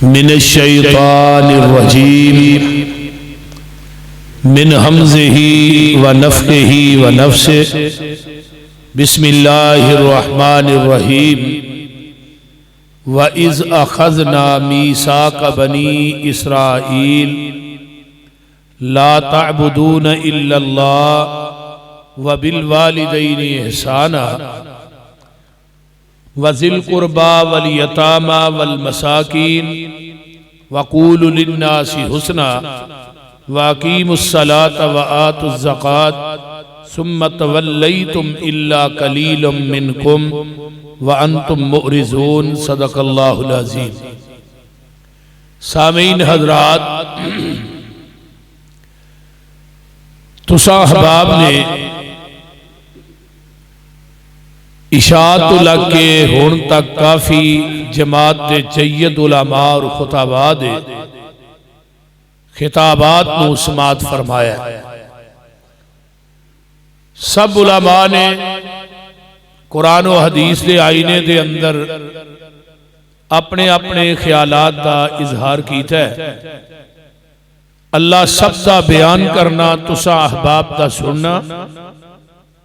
من الشیطان الرجیم من حمزه ونفخه ونفسه بسم اللہ الرحمن الرحیم وَإِذْ أَخَذْنَا مِيثَاقَ بَنِي إِسْرَائِيلَ لَا تَعْبُدُونَ إِلَّا اللَّهَ وَبِالْوَالِدَيْنِ إِحْسَانًا وَذِي الْقُرْبَى وَالْيَتَامَى وَالْمَسَاكِينِ وَقُولُوا لِلنَّاسِ حُسْنًا وَأَقِيمُوا الصَّلَاةَ وَآتُوا الزَّكَاةَ ثُمَّ تَوَلَّيْتُمْ إِلَّا قَلِيلٌ مِّنْكُمْ وَأَنْتُمْ مُعْرِضُونَ صدق اللہ العظیم۔ سامعین حضرات، تساں احباب نے اشاعت اللہ کے ہون تک کافی جماعت دے جید علماء اور خطابات دے خطابات نو سماعت فرمایا۔ سب علماء نے قرآن و حدیث دے آئینے دے اندر اپنے اپنے خیالات دا اظہار کیتا ہے۔ اللہ سب دا بیان کرنا، تساں احباب دا سننا،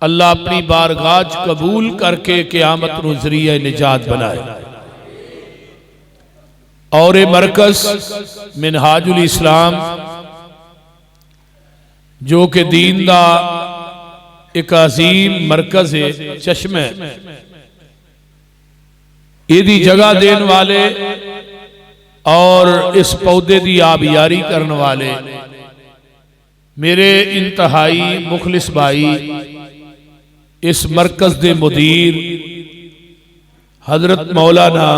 اللہ اپنی بارگاہ قبول کر کے قیامت نو ذریعہ نجات بنائے۔ اور مرکز منہاج الاسلام جو کہ دین دا ایک عظیم مرکز ہے، چشمہ یہ دی جگہ دین والے اور اس پودے دی آبیاری کرنے والے میرے انتہائی مخلص بھائی اس مرکز دے مدیر حضرت مولانا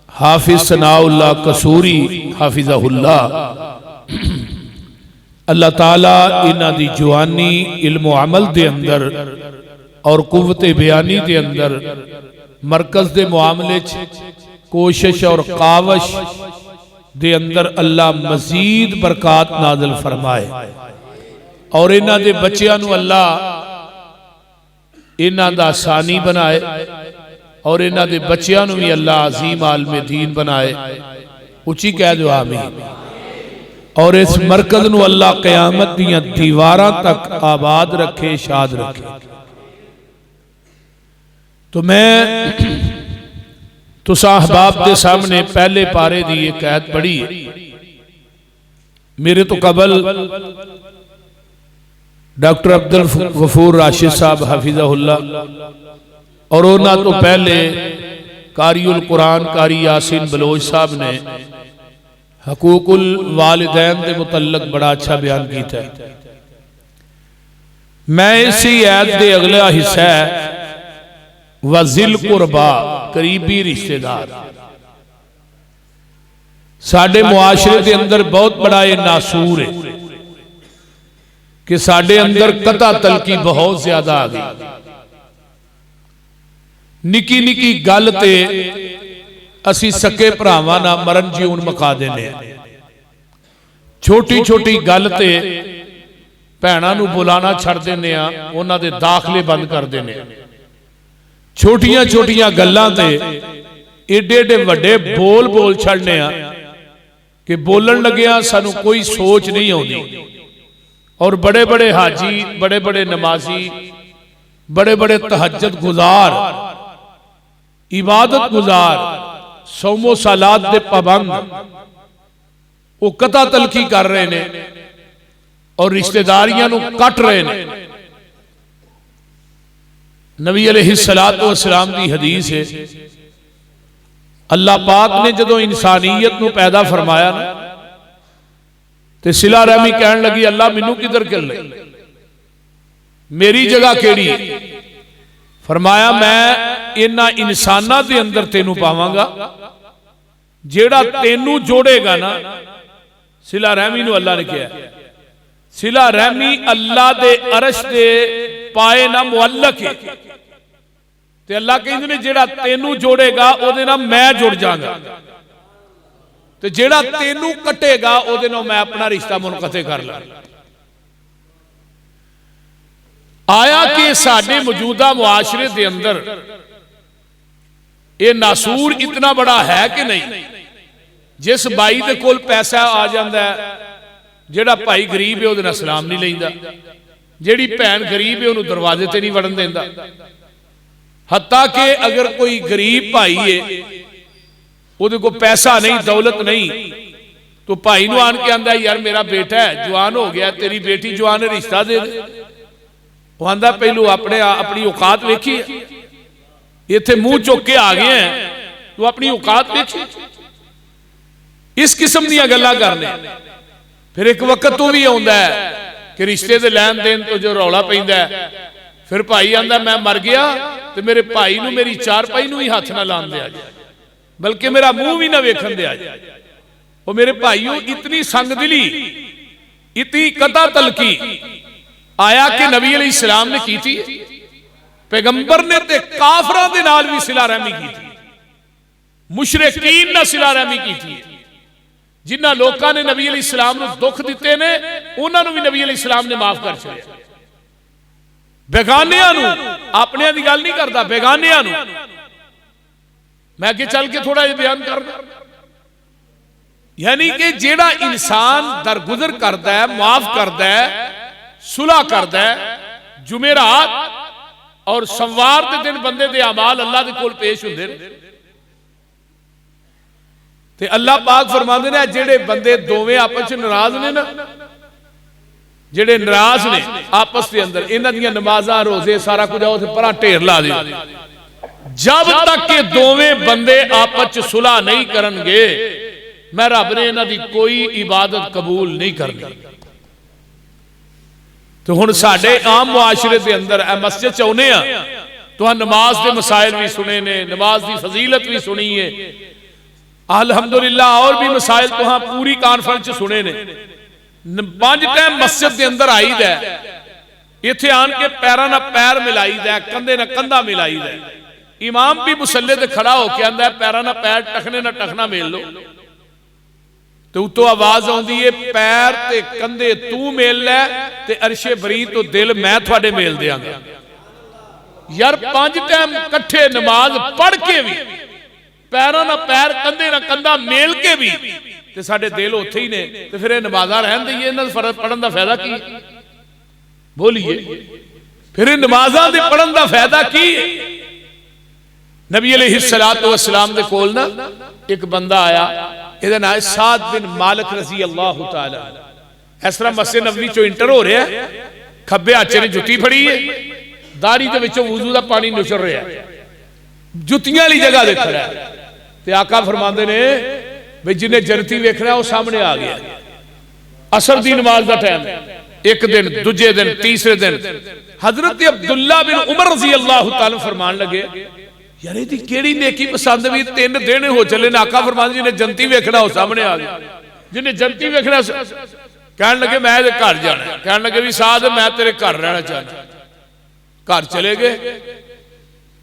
حافظ ثناء اللہ قصوری حافظہ اللہ، اللہ تعالیٰ انہاں دی جوانی علم و عمل دے اندر اور قوت بیانی دے اندر مرکز دے معاملے کوشش اور کاوش دے اندر اللہ مزید برکات نازل فرمائے، اور انہاں دے بچیاں نو اللہ انہاں دا ثانی بنائے، اور انہاں دے بچیاں نو بھی اللہ عظیم عالم دین بنائے۔ اچھی کہہ دو آمین۔ اور اس مرکز نو اللہ قیامت دیاں دیواراں تک آباد رکھے، شاد رکھے۔ تو میں تساں احباب دے سامنے پہلے پارے دی ایک آیت پڑھی ہے۔ میرے تو قبل ڈاکٹر عبدالغفور راشد صاحب حفظہ اللہ، اور انہاں تو پہلے قاری القرآن قاری یاسین بلوچ صاحب نے حقوق الوالدین دے متعلق بڑا اچھا بیان کیتا ہے۔ میں اسی آیت دے اگلا حصہ ہے وَذِي الْقُرْبَى، قریبی رشتہ دار۔ ساڑھے معاشرے دے اندر بہت بڑا یہ ناسور ہے کہ ساڑھے اندر قطع تلقی بہت زیادہ آگئی۔ نکی نکی گل تے اسی سکے پراواں نہ مرن جیون مکا دینے، چھوٹی چھوٹی گل تے بھیناں نو بلانا چھڑ دینے، انہاں دے داخلے بند کر دینے، چھوٹیاں چھوٹیاں گلاں تے ایڈے ایڈے وڈے بول بول چھڑنے کہ بولن لگیاں سانو کوئی سوچ نہیں ہوندی، اور بڑے بڑے حاجی، بڑے بڑے نمازی، بڑے بڑے تہجد گزار، عبادت گزار، صوم و صلات دے پابند، وہ قطع تلقی کر رہے نے اور رشتہ داریاں نو کٹ رہے نے۔ نبی علیہ السلام دی حدیث ہے، اللہ پاک نے جدو انسانیت نو پیدا فرمایا نا تے صلہ رحمی کہن لگی اللہ منو کدھر کر لے، میری جگہ کیڑی ہے؟ فرمایا میں انہاں انسانہ دے اندر تینو پاواں گا جیڑا تینو جوڑے گا نا۔ صلہ رحمی نو اللہ نے کیا ہے، صلہ رحمی اللہ دے عرش دے پائے نہ معلق ہے، تے اللہ کہندے نے جیڑا تینو جوڑے گا او دے نہ میں جڑ جاگا، تے جیڑا تینو کٹے گا او دے نہ میں اپنا رشتہ منقطع کر لوں۔ آیا کہ ساڑھے موجودہ معاشرے دے اندر یہ ناسور اتنا بڑا ہے کہ نہیں؟ جس بھائی دے کول پیسہ آ جاندہ ہے جیڑا بھائی غریب ہے وہ دن سلام نہیں لیندا، جیڑی بہن غریب ہے انہوں دروازے تے نہیں وڑن دیندا، حتیٰ کہ اگر کوئی غریب بھائی ہے وہ دے کو پیسہ نہیں دولت نہیں تو بھائی نو آن کے آندہ ہے یار میرا بیٹا ہے جوان ہو گیا تیری بیٹی جوان ہے رشتہ دے دے، وہ آندہ پہلو اپنی اوقات ویکھی ہے، یہ تھے منہ چوک کے آگئے ہیں تو اپنی اوقات ویکھی، اس قسم دیا گلا کرنے۔ پھر ایک وقت تو بھی ہوندہ ہے کہ رشتے دے لین دین تو جو رولا پہندہ ہے، پھر بھائی آندہ میں مر گیا تو میرے بھائی نو میری چار پائی نو ہی ہاتھ نہ لان دیا جائے بلکہ میرا منہ بھی نہ ویکھن دیا جائے۔ وہ میرے بھائیوں اتنی سنگ دلی اتنی قطع تلقی آیا کہ نبی علیہ السلام نے کی تھی، پیغمبر نے تے کافران دے نال بھی صلہ رحمی کی تھی، مشرکین نہ صلہ رحمی کی تھی، جنہ لوکاں نے نبی علیہ السلام نے دکھ دیتے نے انہاں نو بھی نبی علیہ السلام نے معاف کر چھوڑیا۔ بیگانیاں نو اپنے دی گل نہیں کرتا، بیگانیاں نو میں کہ چل کے تھوڑا یہ بیان کرنا، یعنی کہ جیڑا انسان درگزر کرتا ہے معاف کرتا ہے صلح کرتا ہے، جمعرات اور سوار دے دن بندے دے اعمال اللہ دے کول پیش ہوندے تے اللہ پاک فرماندے نے جیڑے بندے دوویں آپس وچ ناراض نے نا، جیڑے ناراض نے آپس دے اندر انہاں دیاں نمازاں روزے سارا کچھ اوتھے پرا ڈھیر لا دے، جب تک کہ دوویں بندے آپس وچ صلح نہیں کرن گے میں رب نے انہاں دی کوئی عبادت قبول نہیں کرنی۔ تو ہن ساڈے عام معاشرے دے اندر اے مسجد چاہنے ہیں تو ہن نماز دے مسائل بھی سنے نے، نماز دی فضیلت بھی سنی ہے، الحمدللہ اور بھی مسائل تو ہاں پوری کانفرنس سنے نے۔ 5 ٹائم مسجد دے اندر آئی دے ایتھے آن کے پیرہ نہ پیر ملائی دے، کندھے نہ کندھا ملائی دے، امام بھی مسلے تے کھڑا ہو کے آندہ ہے پیرہ نہ پیر ٹکنے نہ ٹکنا میل لو، تو تو آواز آن دیئے پیر تے کندھے تو میل لے تے عرش بری تو دل میں تھوڑے میل دے آنگا۔ یار 5 ٹائم کٹھے نماز پڑھ کے بھی پیرہ نہ پیر کندھے نہ کندھا میل کے بھی تے ساڑھے دل ہوتے ہی نے، تے پھر نمازہ رہن دیئے انہاں فرض پڑھن دا فائدہ کی بولیے، پھر نمازہ دے پڑھن دا فائدہ کی۔ نبی علیہ السلام دے کولنا ایک بندہ آیا، ادھا نام ہے سعد بن مالک رضی اللہ تعالیٰ، اس طرح مسجد نبوی چو انٹر ہو رہے ہیں، کھبے آچے نے جتی پھڑی ہے، داری دے وچوں وضو دا پانی نشر رہے ہیں، جتیاں لی جگہ دیکھ رہا ہے، تے آقا فرماندے نے بھئی جنہیں جنتی ویکھ رہا ہے وہ سامنے آ گیا، عصر دی نماز دا ٹائم، ایک دن دوجے دن تیسرے دن حضرت عبداللہ بن عمر رضی اللہ تعالیٰ فرمان لگے یعنی تھی کیڑی نیکی پسند بھی 3 دینے ہو چلے نا، آقا فرمان جنہیں جنتی ویکھنا ہو سامنے آ گیا، جنہیں جنتی ویکھنا کہنے لگے میں دے گھر جانا ہے، کہنے لگے بھی ساتھ میں تیرے گھر رہنا چاہتا گھر چلے گئے،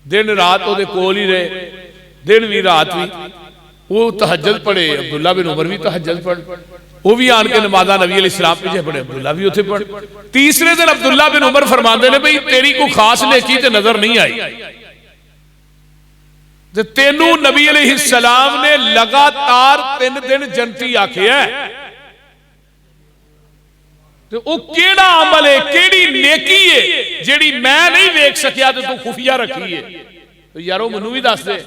دن رات وہ دے کول ہی رہے، دن بھی رات بھی، وہ تہجد پڑھے، عبداللہ بن عمر بھی تہجد پڑھ، وہ بھی آن کے نمازہ نبی علیہ السلام پیچھے پڑھے، عبداللہ بھی اتھے پڑھ۔ تیسرے دن عبداللہ بن عمر فرماندے نے بھئی تیری کو خاص نیکی تے نظر نہیں آئی، تینوں نبی علیہ السلام نے لگاتار 3 دن جنتی آکھے ہے، تو وہ کیڑا عمل ہے کیڑی نیکی ہے جیڑی میں نہیں ویکھ سکیا تو خفیہ رکھی ہے، تو یارو منو بھی دس دے۔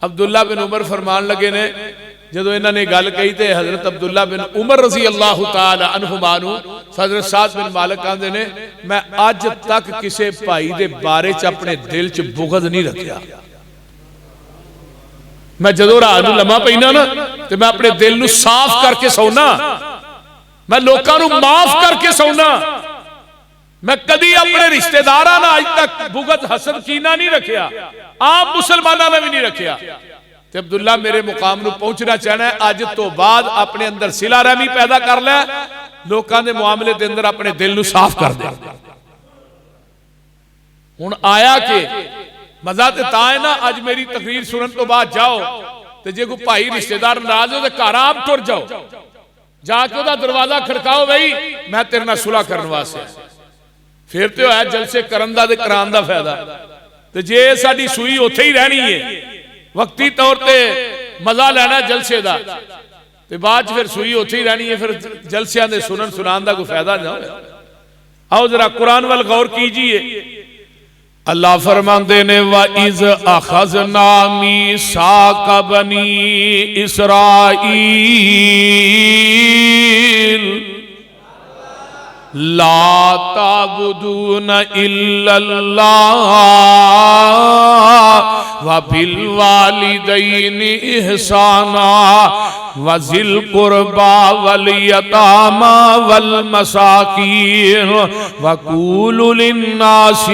عبداللہ بن عمر فرمان لگے نے جدو انہوں نے گل کہی تے حضرت عبداللہ بن عمر رضی اللہ تعالی عنہمانو حضرت سعد بن مالک آندے نے میں آج تک کسے بھائی دے بارے چ اپنے دل چ بغض نہیں رکھیا، میں جدو رات نو لمحہ پہنا نا تو میں اپنے دل نو صاف کر کے سونا، میں لوکاں نو معاف کر کے سونا، میں کدی اپنے رشتہ داراں نال اج تک بغض حسد کینہ نہیں رکھیا، آپ مسلماناں نے بھی نہیں رکھیا۔ تو عبداللہ میرے مقام نو پہنچنا چاہنا ہے آج تو بعد اپنے اندر صلہ رحمی پیدا کر لے، لوکاں دے معاملے دے اندر اپنے دل نو صاف کر دے۔ ہن آیا کہ مزہ تے تائے نا آج میری تقریر سنن تو بعد جاؤ تے جے کو بھائی رشتہ دار ناراض ہو تے گھر آپ ٹر جاؤ، جا کے دا دروازہ کھڑکاؤ بھائی میں تیرے نال صلح کرن واسطے، پھر تے ہویا جلسے کرن دا تے کران دا فائدہ، تے جے ساڈی سوئی اوتھے ہی رہنی ہے، وقتی طور تے مزہ لینا جلسے دا تے بعد پھر سوئی ہوتی ہی رہنی ہے، پھر جلسیاں دے سنان دا کوئی فائدہ نہ ہوئے۔ آؤ ذرا قرآن وال غور کیجئے۔ اللہ فرماندے نے وَإِذْ أَخَذْنَا مِيثَاقَ بَنِي إِسْرَائِيلَ لا تعبدون إلا الله وبالوالدين إحسانا وذي القربى واليتامى والمساكين وقولوا للناس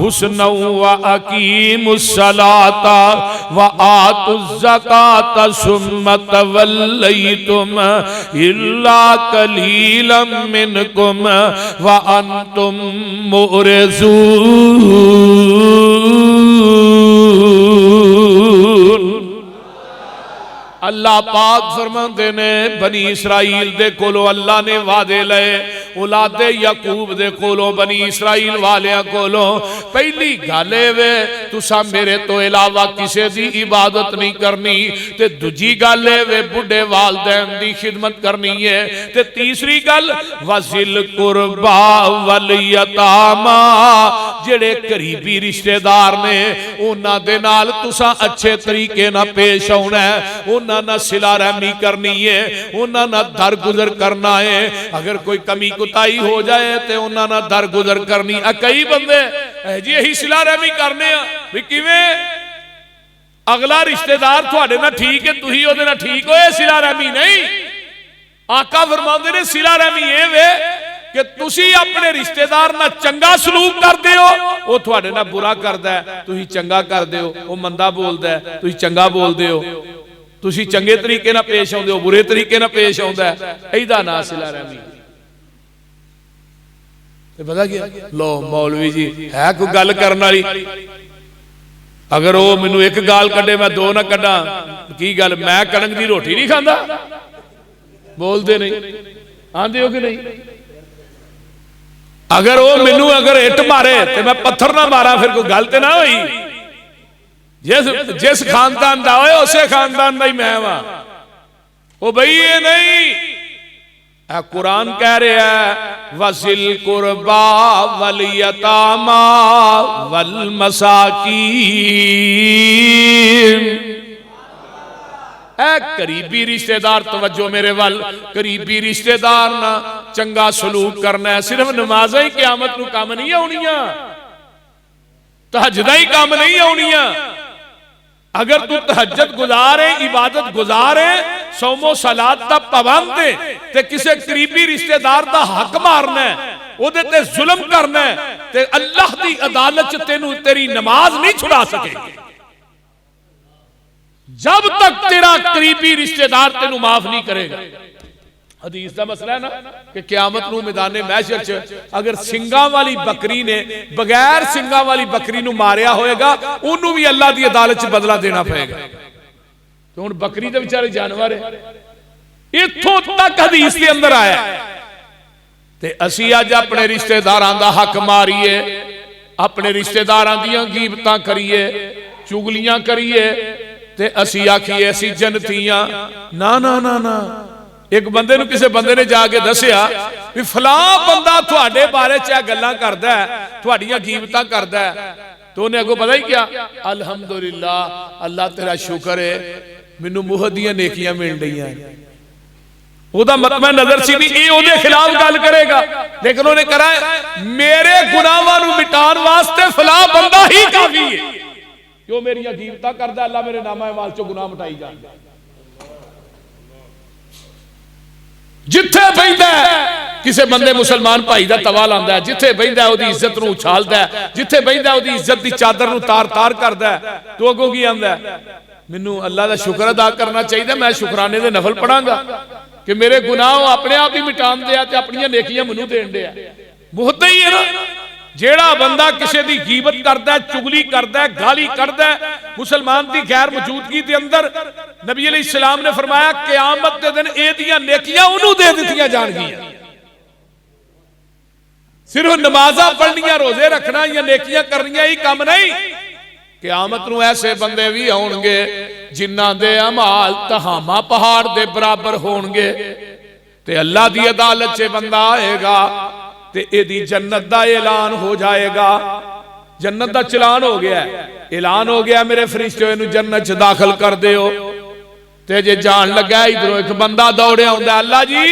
حسنا وأقيموا الصلاة وآتوا الزكاة ثم توليتم إلا قليلا منكم وأنتم معرضون۔ اللہ پاک فرماندے نے بنی اسرائیل دے کولو اللہ نے وعدے لے، اولاد یعقوب دے کولو بنی اسرائیل والیاں کولو پہلی گالے وے تسا میرے تو علاوہ کسے دی عبادت نہیں کرنی، تے دوجی گالے وے بڑھے والدین دی خدمت کرنی ہے، تے تیسری گل وَذِلْ قُرْبَى وَالْيَتَامَى جڑے قریبی رشتہ دار نے انہاں دے نال تسا اچھے طریقے نہ پیش ہونا ہے، انہاں نہ صلہ رحمی کرنی ہے، انہاں نہ درگزر کرنا ہے، اگر کوئی کمی کوتاہی ہو جائے تے انہاں نہ درگزر کرنی۔ کئی بندے جی یہی صلہ رحمی کرنے ہیں بھی کیویں اگلا رشتہ دار تھوڑے نہ ٹھیک ہے تہی او دے نہ ٹھیک ہوئے، صلہ رحمی نہیں۔ آقا فرماندے نے صلہ رحمی یہ وے کہ تسی اپنے رشتہ دار نہ چنگا سلوک کر دے ہو، وہ تھوڑے نہ برا کر دے تہی چنگا کر دے ہو، وہ مندہ بول دے تہی چنگا بول دے ہو، تسی چنگے طریقے نہ پیش ہوندے ہو برے طریقے نہ پیش ہوندے ایدہ نا صلہ رحمی۔ پتہ کیا لو مولوی جی ہے کوئی گل کرنا لی، اگر وہ منو ایک گال کڈے میں دو نہ کڈا کی گل میں کڑنگ دی روٹی نہیں کھاندا؟ بول دے نہیں آندے ہو کہ نہیں؟ اگر وہ منو اگر اٹ مارے تو میں پتھر نہ مارا پھر کوئی گل تے نہ ہوئی؟ جس خاندان دا ہوئے اسے خاندان دا ہی میں وہاں، وہ بھئی یہ نہیں، قرآن کہہ رہے ہیں وَذِلْ قُرْبَى وَالْيَتَامَى وَالْمَسَاكِينَ۔ اے قریبی رشتہ دار توجہ میرے وال، قریبی رشتہ دار نہ چنگا سلوک کرنا ہے، صرف نمازیں ہی قیامت نو کام نہیں ہونیاں، تہجدہ ہی کام نہیں ہونیاں۔ اگر تو تہجد گزارے عبادت گزارے صوم و صلات دا پابند ہے تے کسے قریبی رشتہ دار دا حق مارنا ہے، او دے تے ظلم کرنا ہے تے اللہ دی عدالت تینوں تیری نماز نہیں چھڑا سکے گی جب تک تیرا قریبی رشتہ دار تینوں معاف نہیں کرے گا۔ حدیث دا مسئلہ ہے نا کہ قیامت نو میدان محشر چ اگر سنگاں والی بکری نے بغیر سنگاں والی بکری نو ماریا ہوئے گا انہوں بھی اللہ دی عدالت چ بدلہ دینا پڑے گا، تو ان بکری دے بیچارے جانور ہے۔ اتھوں تک حدیث کے اندر آیا تے اسی آج اپنے رشتہ داران دا حق ماریے، اپنے رشتہ داران دیاں غیبتاں کریے، چگلیاں کریے تے اسی آکھیے ایسی جنتیاں نا نا نا نا۔ ایک بندے نو کسے بندے نے جا کے دسیا کہ فلاں بندہ تھوڑے بارے چاہ گلاں کردا ہے، تھوڑیاں غیبتاں کردا ہے، تو انہیں اگو پتہ ہی کیا الحمدللہ اللہ تیرا شکر ہے منو مہدیاں نیکیاں مل رہی ہیں۔ وہ دا مطمئن نظر سی بھی یہ انہیں خلاف گال کرے گا، لیکن انہوں نے کہا ہے میرے گناہاں نو مٹان واسطے فلاں بندہ ہی کافی ہے، کیوں میری غیبتاں کردا اللہ میرے نامہ اعمال چوں گناہ مٹائی جان گا۔ جتھے بہندا ہے کسے بندے مسلمان بھائی دا توال آندا ہے، جتھے بہندا ہے او دی عزت نو اچھالدا ہے، جتھے بہندا ہے او دی عزت دی چادر نو تار تار کردا ہے، تو اگوں کی آندا ہے منو اللہ دا شکر ادا کرنا چاہیے، میں شکرانے دے نفل پڑھاں گا کہ میرے گناہ اپنے آپ ہی مٹان دے تے اپنی نیکیاں منو دین دے۔ محتے ہی ہے نا جیڑا بندہ کسے دی غیبت کردا ہے، چگلی کردا ہے، گالی کردا ہے مسلمان دی غیر موجودگی دے اندر، نبی علیہ السلام نے فرمایا قیامت دے دن اے دیاں نیکیاں انہوں دے دیتیاں جان گیاں۔ صرف نمازاں پڑھنیاں روزے رکھنا یا نیکیاں کرنیاں ہی کام نہیں قیامت نو ایسے بندے بھی آن گے جنہ دے عمال تہامہ پہاڑ دے برابر ہون گے تے اللہ دی عدالت سے بندہ آئے گا تے ایدی جنت دا اعلان ہو جائے گا. جنت دا چلان ہو گیا ہے, اعلان ہو گیا میرے فرشتوں انہوں جنت چ داخل کر دے ہو. تے جے جان لگا ادھروں ایک بندہ دوڑے آؤں دا اللہ جی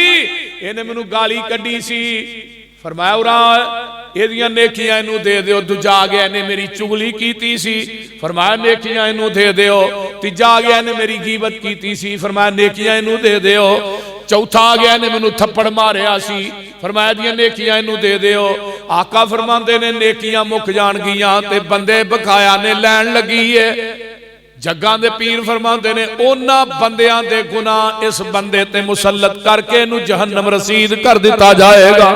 انہیں منو گالی کڈی سی, فرمایا اورا ایدیاں نیکیاں انہوں دے دیو. دوجا گیا انہیں میری چگلی کیتی سی, فرمایا نیکیاں انہوں دے دیو. تیجا گیا انہیں میری غیبت کیتی سی, فرمایا نیکیاں انہوں دے دیو. چوتھا گیا انہیں منو تھپڑ ماریا سی, فرمایا دیاں نیکیاں انہوں دے دیو. آقا فرماندے نے نیکیاں مک جان گیاں تے بندے بکایا نے لین لگی ہے. جگاں دے پیر فرماندے نے اونا بندیاں دے گناہ اس بندے تے مسلط کر کے انہوں جہنم رسید کر دیتا جائے گا.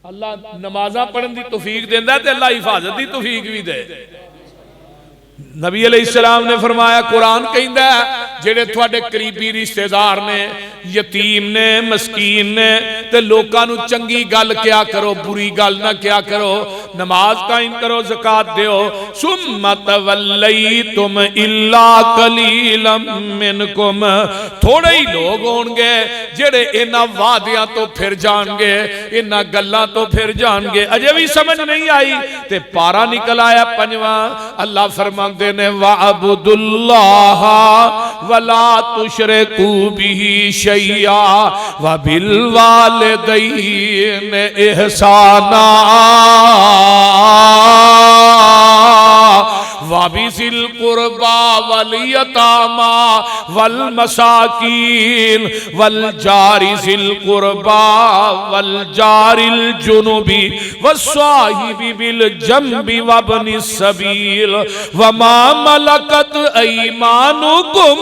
اللہ نمازہ پڑھن دی توفیق دیندہ ہے تے اللہ حفاظت دی توفیق بھی دے. نبی علیہ السلام نے فرمایا قرآن کہندہ ہے جڑے تھوڑے قریبی رشتہ دار نے, یتیم نے, مسکین نے, تے لوکاں نو چنگی گل کیا کرو, بری گل نہ کیا کرو, نماز قائم کرو, زکاة دیو. ثم تولیتم الا قلیلا منکم, تھوڑے ہی لوگ ہون گے جڑے انہاں وعدیاں تو پھر جان گے, انہاں گلاں تو پھر جان گے. اجے بھی سمجھ نہیں آئی تے پارا نکل آیا پنجواں. اللہ فرماندے نے وَعَبُدُ اللَّهَ وَلَا تُشْرِكُوا بِهِ شَيْئًا وَبِالْوَالِدَيْنِ إِحْسَانًا وَبِذِي الْقُرْبَى وَالْيَتَامَى وَالْمَسَاكِينِ وَالْجَارِ ذِي الْقُرْبَى وَالْجَارِ الْجُنُبِ وَالصَّاحِبِ بِالْجَنبِ وَابْنِ السَّبِيلِ وَمَا مَلَكَتْ أَيْمَانُكُمْ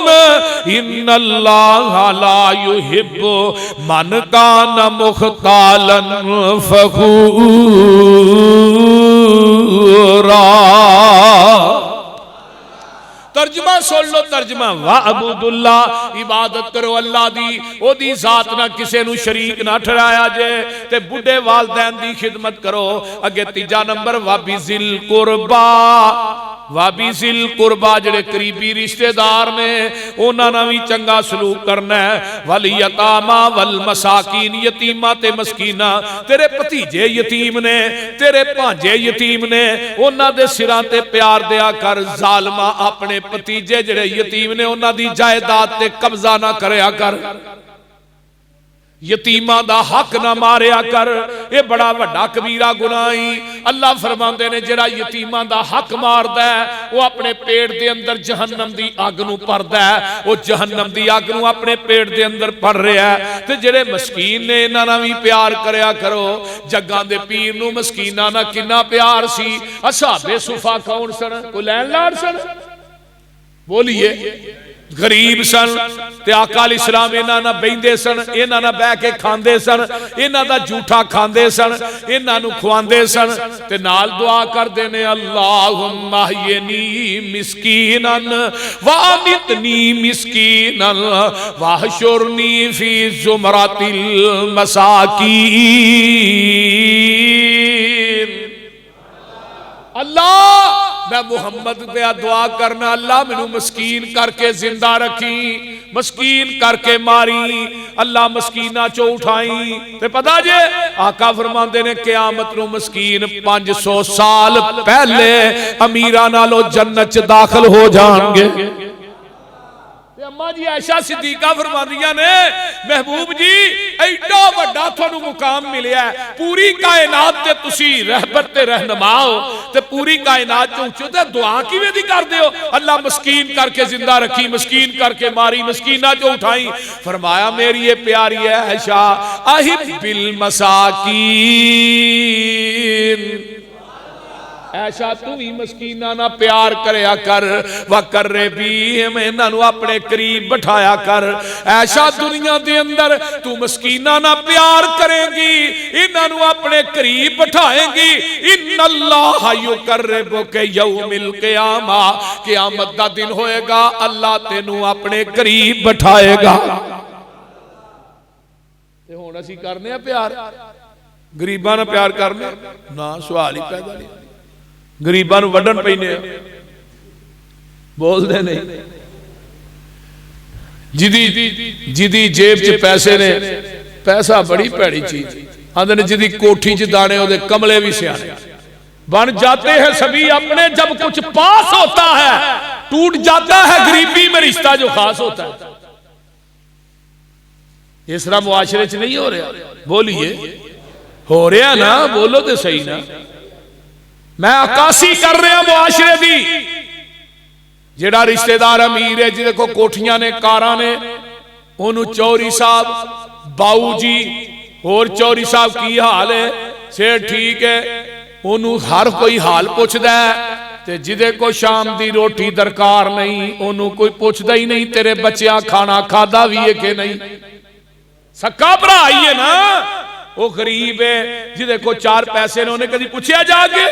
إِنَّ اللَّهَ لَا يُحِبُّ مَنْ كَانَ مُخْتَالًا فَخُورًا. ترجمہ سن لو, ترجمہ وَعَبُدُ اللَّهِ, عبادت کرو اللہ دی, او دی ذات نہ کسے نو شریک نہ ٹھہرایا جے, تے بڑھے والدین دی خدمت کرو. اگے تیجا نمبر وَبِذِي الْقُرْبَى, وَبِذِي الْقُرْبَى جڑے قریبی رشتہ دار نے انہاں نال وی چنگا سلوک کرنا ہے. وَالْيَتَامَى وَالْمَسَاكِينِ, یتیماں تے مسکیناں, تیرے بھتیجے یتیم نے, تیرے بھانجے یتیم نے, انہاں دے سراں تے پیار دیا کر. ظالماں اپنے بھتیجے جڑے یتیم نے انہاں دی جائیداد تے قبضہ نہ کریا کر, یتیماں دا حق نہ ماریا کر. اے بڑا وڈا کبیرہ گناہی. اللہ فرماندے نے جڑا یتیماں دا حق ماردا ہے وہ اپنے پیٹ دے اندر جہنم دی آگ نو پڑدا ہے, وہ جہنم دی آگ نو اپنے پیٹ دے اندر پڑ رہا ہے. تے جڑے مسکین نے انہاں نال وی پیار کریا کرو. جگاں دے پیر نو مسکیناں نال کنا پیار سی. اصحاب صفا کون سن؟ کوئی لین لاڑ سن؟ بولیے غریب سن, تے آقا علیہ السلام انہاں نہ بیندے سن, انہاں نہ بہ کے کھاندے سن, انہاں دا جھوٹا کھاندے سن, انہاں نو کھواندے سن, تے نال دعا کر دینے اللہم احینی مسکینا وامتنی مسکینا واحشرنی فی زمرۃ المساکین. اللہ میں محمد پہ دعا کرنا, اللہ منو مسکین کر کے زندہ رکھی, مسکین کر کے ماری, اللہ مسکینہ چو اٹھائیں. تے پتا جے آقا فرماندے نے قیامت نو مسکین 500 سال پہلے امیرہ نالو جنت داخل ہو جان گے. اماں جی عائشہ صدیقہ فرماندیاں نے محبوب جی ایڈا وڈا تھانو مقام ملیا ہے, پوری کائنات تے تسی رہبر تے رہنما ہو, تے پوری کائنات تے اونچے تے دعا کیویں دی کردے ہو؟ اللہ مسکین کر کے زندہ رکھی, مسکین کر کے ماری, مسکینہ جو اٹھائیں. فرمایا میری یہ پیاری ہے عائشہ, احب المساکین, ایسا تو ہی مسکینہ نہ پیار کریا کر. وَقَرِّبِهِمْ, انہاں نو اپنے قریب بٹھایا کر. ایسا دنیا دے اندر تو مسکینہ نہ پیار کریں گی, انہاں نو اپنے قریب بٹھائیں گی. اِنَّ اللَّهَ يُقَرِّبُكَ يَوْمِ الْقِيَامَةِ, قیامت دا دن ہوئے گا اللہ تینوں اپنے قریب بٹھائے گا. تے ہون اسی کرنے ہیں پیار, غریباں نہ پیار کرنے نا, سوال ہی پیدا نہیں. غریباں نو وڈن پینے بول دے نہیں جدی جیب چ پیسے نے پیسہ بڑی پیڑی چیز آندے نے جدی کوٹھی چ دانے او دے کملے بھی سیانے بن جاتے ہیں سبھی اپنے جب کچھ پاس ہوتا ہے ٹوٹ جاتا ہے غریبی میں رشتہ جو خاص ہوتا ہے اس طرح معاشرے چ نہیں ہو رہا بولیے ہو رہا نا بولو تے صحیح نا میں عکاسی کر رہا معاشرے دی جڑا رشتہ دار امیر ہے جدے کو کوٹھیاں نے کاراں نے انہوں چوری صاحب باؤ جی اور چوری صاحب کی حال ہے سے ٹھیک ہے انہوں ہر کوئی حال پوچھ دا ہے تے جدے کو شام دی روٹی درکار نہیں انہوں کوئی پوچھ دا ہی نہیں تیرے بچیاں کھانا کھادا بھی ہے کہ نہیں سکا برا آئیے نا وہ غریب ہے جدے کو 4 پیسے نے انہیں کدی پوچھیا جا کے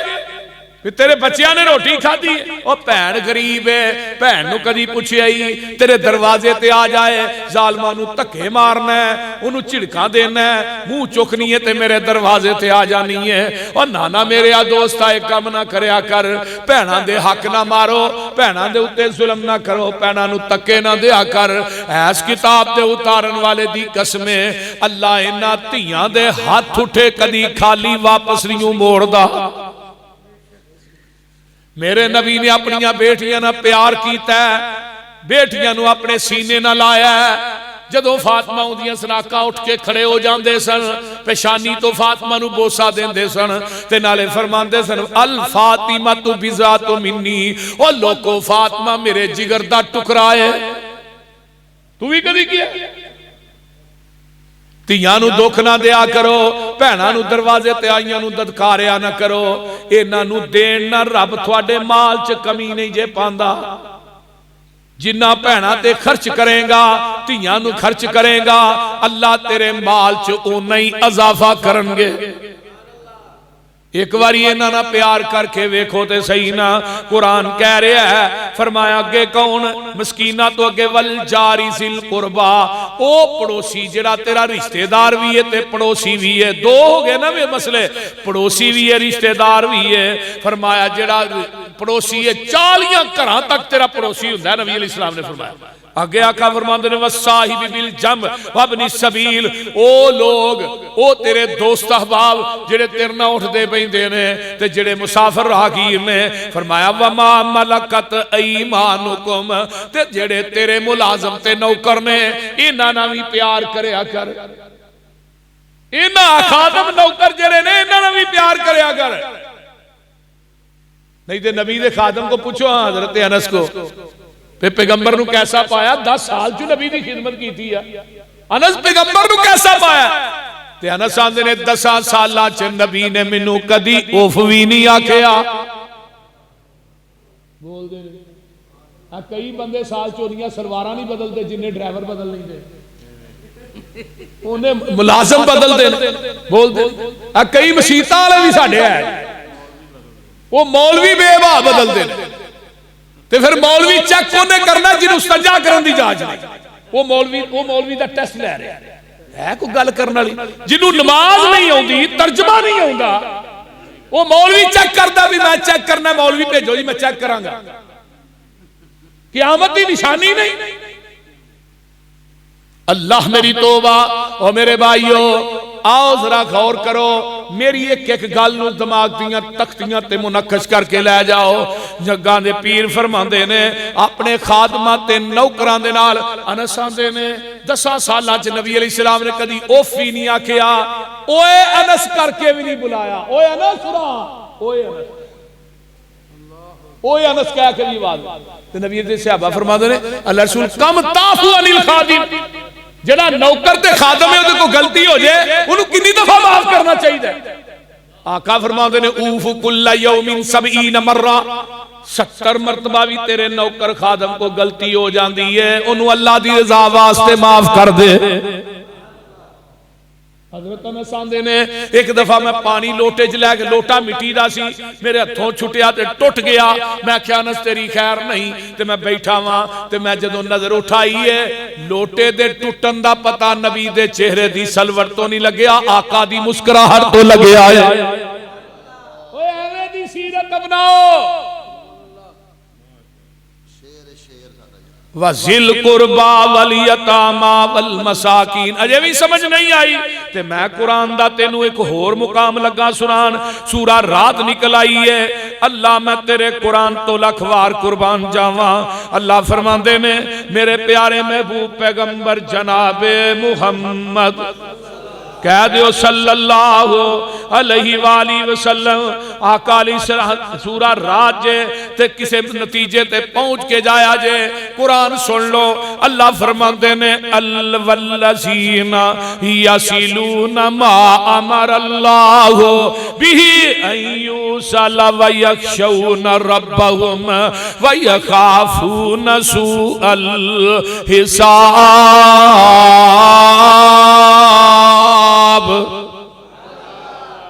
تیرے بچیاں نے روٹی کھا دی وہ پہن غریب ہے پہن نو کدی پوچھیا ہی تیرے دروازے تے آ جائے ظالماں نو تکے مارنا ہے انہوں چڑکاں دینا ہے منہ چکنی ہے تے میرے دروازے تے آ جانی ہے اور نانا میرے دوستا ایک کام نہ کریا کر پہناں دے حق نہ مارو پہناں دے اتے ظلم نہ کرو پہناں نو تکے نہ دیا کر ایس کتاب تے اتارن والے دی قسمیں اللہ انہاں تیاں دے ہاتھ اٹھے کدی خالی واپس نہیں موڑ دا میرے نبی نے اپنیاں بیٹیاں نہ پیار کیتا ہے بیٹیاں نو اپنے سینے نہ لایا ہے جدو فاطمہ ہوندیاں سناکا اٹھ کے کھڑے ہو جان دے سن پیشانی تو فاطمہ نو بوسا دین دے سن تے نالے فرمان دے سن الفاطمہ تو بذات منی او لوکو فاطمہ میرے جگر دا ٹکرائے تو بھی کبھی کیا تیاں نو دکھ نہ دیا کرو پہنا نو دروازے تے آئیاں نو ددکاریا نہ کرو اینا نو دین نہ رب تھوڑے مال چ کمی نہیں جے پاندا جنہ پہنا تے خرچ کریں گا تیاں نو خرچ کریں گا اللہ تیرے مال چ اونا ہی اضافہ کرنگے ایک باری انہاں نہ پیار کر کے ویکھو تے صحیح نہ قرآن کہہ رہا ہے فرمایا اگے کون مسکینہ تو اگے والجاری ذی القربا او پڑوسی جڑا تیرا رشتہ دار بھی ہے تے پڑوسی بھی ہے دو ہو گئے نا یہ مسئلے پڑوسی بھی ہے رشتہ دار بھی ہے فرمایا جڑا پڑوسی ہے 40 گھراں تک تیرا پڑوسی ہوندا ہے نبی علیہ السلام نے فرمایا آگے آقا فرماندے نے وَالصَّاحِبِ بِالْجَمْبِ وَابْنِ السَّبِيلِ او لوگ او تیرے دوست احباب جڑے تیرنا اٹھ دے بیندے نے تے جڑے مسافر راہگیر نے فرمایا وَمَا مَلَكَتْ أَيْمَانُكُمْ تے جڑے تیرے ملازم تے نوکر نے انہاں نہ بھی پیار کریا کر انہاں خادم نوکر جڑے نے انہاں نہ بھی پیار کریا کر نہیں تے نبی دے خادم کو پوچھو حضرت انس کو پیغمبر نو کیسا پایا 10 سال جو نبی دی خدمت کی تھی انس پیغمبر نو کیسا پایا تے انس آندے نے 10 سالہ چ نبی نے منو کدی اوفوی نہیں آکھیا بول دے کئی بندے سال چوریاں سلواراں نہیں بدلتے جنہیں ڈرائیور بدل نہیں دے انہیں ملازم بدل دے بول دے کئی مسیطہ والے بھی ساڈے ہیں وہ مولوی بے باہ بدل دے تے پھر مولوی چیک کونے کرنا جنہوں سجا کرن دی جاج نہیں وہ مولوی دا ٹیسٹ لے رہے ہے کوئی گل کرنا لی جنہوں نماز نہیں ہوندی ترجمہ نہیں ہوندا وہ مولوی چیک کردا بھی میں چیک کرنا مولوی بھیجو جی میں چیک کراں گا قیامت دی نشانی نہیں اللہ میری توبہ اور میرے بھائیو آؤ ذرا غور کرو میری ایک ایک گل نو دماغ دیاں تختیاں تے منقش کر کے لے جاؤ جگاں دے پیر فرماندے نے اپنے خادمات تے نوکران دے نال انس آندے نے 10 سالہ چ نبی علیہ السلام نے کدی اوفی نہیں آکھیا اوئے انس کر کے بھی نہیں بلایا اوئے انس سنا اوئے انس اوئے انس کہہ کے بھی آواز تے نبی دے صحابہ فرماندے نے اللہ رسول کم تعفو عن الخادم جڑا نوکر تے خادم ہے اودے کو غلطی ہو جائے انہوں کتنی دفعہ معاف کرنا چاہیے آقا فرماندے نے اوف کل یوم 70 مرہ 70 مرتبہ بھی تیرے نوکر خادم کو غلطی ہو جاندی ہے انہوں اللہ دی رضا واسطے معاف کر دے حضرت انس آندے نے ایک دفعہ میں پانی لوٹے چ لے کے لوٹا مٹی دا سی میرے ہتھوں چھٹیا تے ٹوٹ گیا میں کیا انس تیری خیر نہیں تے میں بیٹھا ہاں تے میں جدوں نظر اٹھائی ہے لوٹے دے ٹوٹن دا پتہ نبی دے چہرے دی سلوٹ تو نہیں لگیا آقا دی مسکراہٹ تو لگیا ہے اوے ایویں دی سیرت اب بناؤ وَذِلْ قُرْبَى وَالْيَتَامَى وَالْمَسَاکِینَ اجے بھی سمجھ نہیں آئی تے میں قرآن دا تینوں ایک اور مقام لگا سنان سورہ رات نکل آئی ہے اللہ میں تیرے قرآن تو لکھوار قربان جاواں اللہ فرماندے نے میرے پیارے محبوب پیغمبر جناب محمد کہہ دیو صلی اللہ علیہ وآلہ وسلم آقا علیہ سورہ رات جے تے کسے نتیجے تے پہنچ کے جایا جے قرآن سن لو اللہ فرماندے نے الَّذِينَ يَصِلُونَ مَا أَمَرَ اللَّهُ بِهِ أَن يُوصَلَ وَيَخْشَوْنَ رَبَّهُمْ وَيَخَافُونَ سُوءَ الْحِسَابِ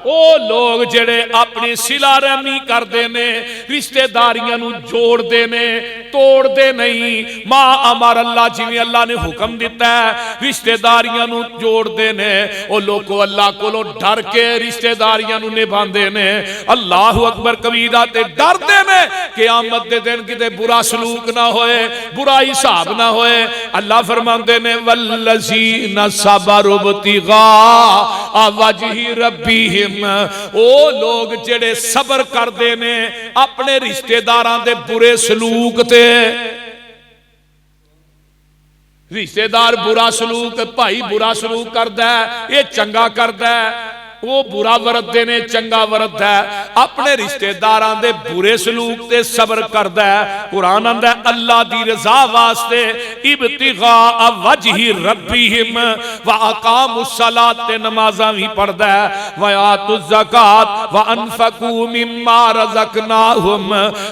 او لوگ جڑے اپنی صلہ رحمی کر دینے رشتہ داریاں نو جوڑ دینے توڑ دے نہیں ما امر اللہ جویں اللہ نے حکم دیتا ہے رشتہ داریاں نو جوڑ دینے او لوگ کو اللہ کو لو ڈر کے رشتہ داریاں نو نبھان دینے اللہ اکبر کبیرہ تے ڈر دینے قیامت دے دن کتے برا سلوک نہ ہوئے برا حساب نہ ہوئے اللہ فرمان دینے والذین صبروا ابتغاء وجہ ربہم او لوگ جڑے صبر کر دینے اپنے رشتہ داران دے برے سلوک تے رشتہ دار برا سلوک بھائی برا سلوک کردہ ہے یہ چنگا کردہ ہے وہ برا ورد دینے چنگا ورد ہے اپنے رشتہ داران دے برے سلوک تے صبر کردہ ہے قرآن اندہ اللہ دی رضا واسطے ابتغاء وجہ ربیہم وَأَقَامُوا الصَّلَاةَ نمازاں بھی پڑھدہ ہے وَيَآتُوا الزَّكَاةَ وَأَنفَقُوا مِمَّا رَزَقْنَاهُمْ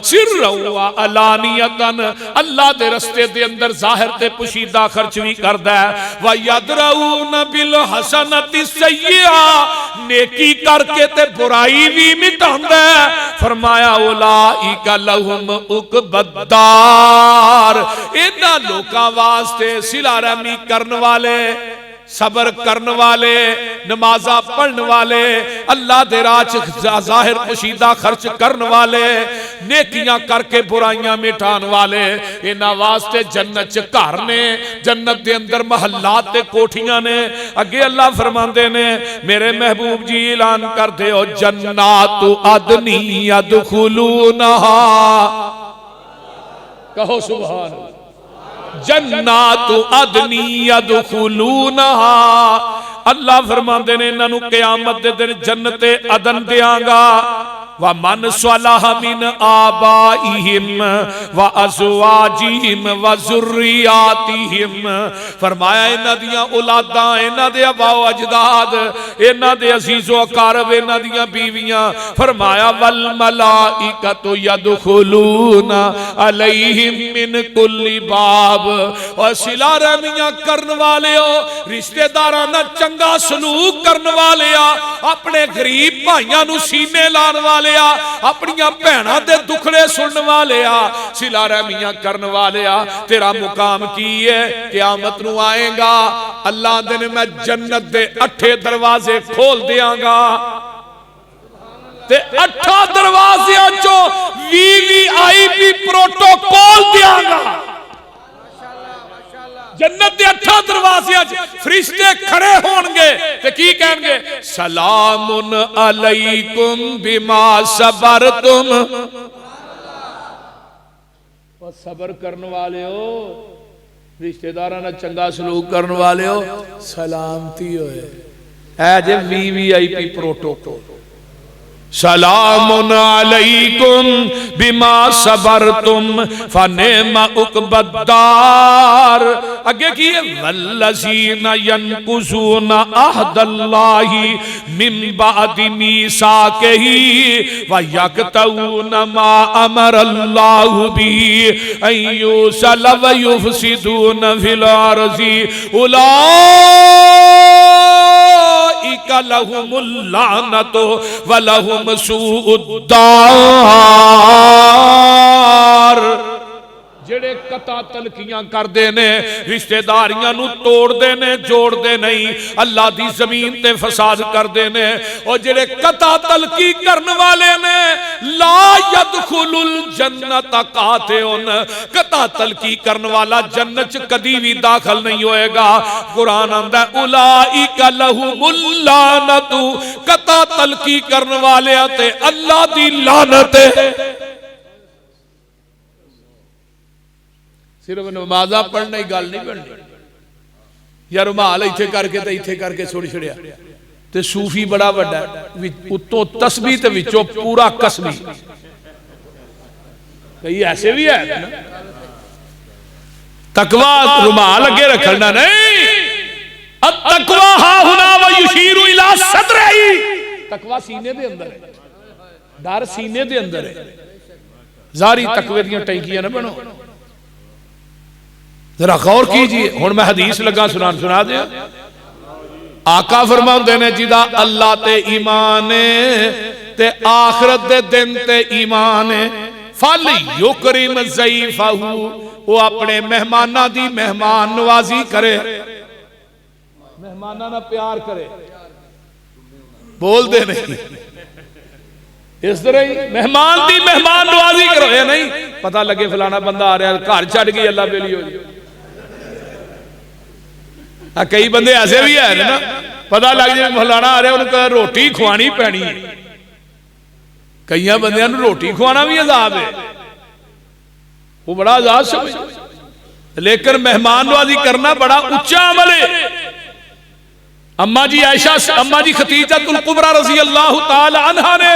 سِرًّا وَعَلَانِيَةً اللہ دے رستے دے اندر ظاہر تے پوشیدہ خرچ بھی کردہ ہے وَيَدْرَؤُونَ بِالْحَسَنَةِ السَّيِّئَةَ نیکی کر کے تے برائی بھی مٹاندہ ہے فرمایا اولئک لہم عقبی الدار انہاں لوکاں واسطے صلہ رحمی کرن والے صبر کرن والے نمازہ پڑھن والے اللہ دے راہ ظاہر پوشیدہ خرچ کرن والے نیکیاں کر کے برائیاں مٹان والے انہاں واسطے جنت گھر نے جنت دے اندر محلات تے کوٹھیاں نے اگے اللہ فرماندے نے میرے محبوب جی اعلان کر دے او جنات عدن یدخلونہا کہو سبحان اللہ جنات عدن یدخلونہا اللہ فرماندے نے انہوں قیامت دے دن جنت عدن دیاں گا وَمَنْ صَلَحَ مِنْ آبَائِهِمْ وَأَزْوَاجِهِمْ وَذُرِّيَّاتِهِمْ فرمایا انہاں دیاں اولاداں انہاں دے آبا و اجداد انہاں دے عزیز و اقارب انہاں دیاں بیویاں فرمایا وَالْمَلَائِكَةُ يَدْخُلُونَ عَلَيْهِمْ مِنْ كُلِّ بَابٍ اور صلہ رحمیاں کرن والے ہو رشتہ دارانہ چنگا سلوک کرن والے اپنے غریب بھائیاں نو سینے لان والے اپنیاں بہناں دے دکھڑے سنن والے صلہ رحمیاں کرن والے تیرا مقام کی ہے قیامت نو آئیں گا اللہ دن میں جنت دے 8 دروازے کھول دیاں گا تے 8 دروازے چو VVIP پروٹوکول دیاں گا جنت دے 8 دروازے فرشتے کھڑے ہونگے تے کی کہیں گے سلام علیکم بما صبرتم صبر کرنے والے ہو رشتہ دارانا چنگا سلوک کرنے والے ہو سلامتی ہوئے اے جے VVIP پروٹوکول سلام علیکم بما صبرتم فنعم عقبی الدار اگے کیے والذین ینقضون عہد اللہ من بعد میثاقہ ویقطعون ما امر اللہ به ان یوصل ویفسدون فی الارض اولئک لهم اللعنۃ ولهم سوء الدار جڑے قطع تلقیاں کر دے نے رشتہ داریاں نو توڑ دے نے جوڑ دے نہیں اللہ دی زمین تے فساد کر دے نے اور جڑے قطع تلقی کرن والے نے لا يدخل الجنت قاطعون قطع تلقی کرن والا جنت چ کدی بھی داخل نہیں ہوئے گا قرآن آندا اولئک لہم اللعنت قطع تلقی کرن والے تے اللہ دی لعنت صرف نمازاں پڑھنا ہی گل نہیں پڑھنی یا رومال ایتھے کر کے تے ایتھے کر کے چھوڑ چھڑیا تے صوفی بڑا بڑا اتوں تسبیح تے وچوں پورا قسمی کئی ایسے بھی ہے نا تقوی رومال اگے رکھنا نہیں التقوی ہا ہنا ویشیر الی صدرہ تقوی سینے دے اندر ہے ڈر سینے دے اندر ہے ظاہری تقوی دیاں ٹینکیاں نہ بنو ذرا غور کیجئے ہن میں حدیث لگا سنا دیا آقا فرماندے نے جدا اللہ تے ایمان تے آخرت دے دن تے ایمان فَلْيُكْرِمْ ضَيْفَهُ وہ اپنے مہمانہ دی مہمان نوازی کرے مہمانہ نہ پیار کرے بول دے نہیں اس طرح ہی مہمان دی مہمان نوازی کرو یا نہیں پتہ لگے فلانا بندہ آ رہا ہے گھر چھڑ گئی اللہ بیلی ہو جائے کئی بندے ایسے بھی ہیں نا پتہ لگ جائے فلانا آ رہا ہے ان کا روٹی کھوانی پینی ہے کئی بندیاں نو روٹی کھوانا بھی عذاب ہے وہ بڑا عذاب سمجھ لیکن مہمان نوازی کرنا بڑا اونچا عمل ہے اما جی عائشہ اما جی خدیجہ الکبریٰ رضی اللہ تعالی عنہ نے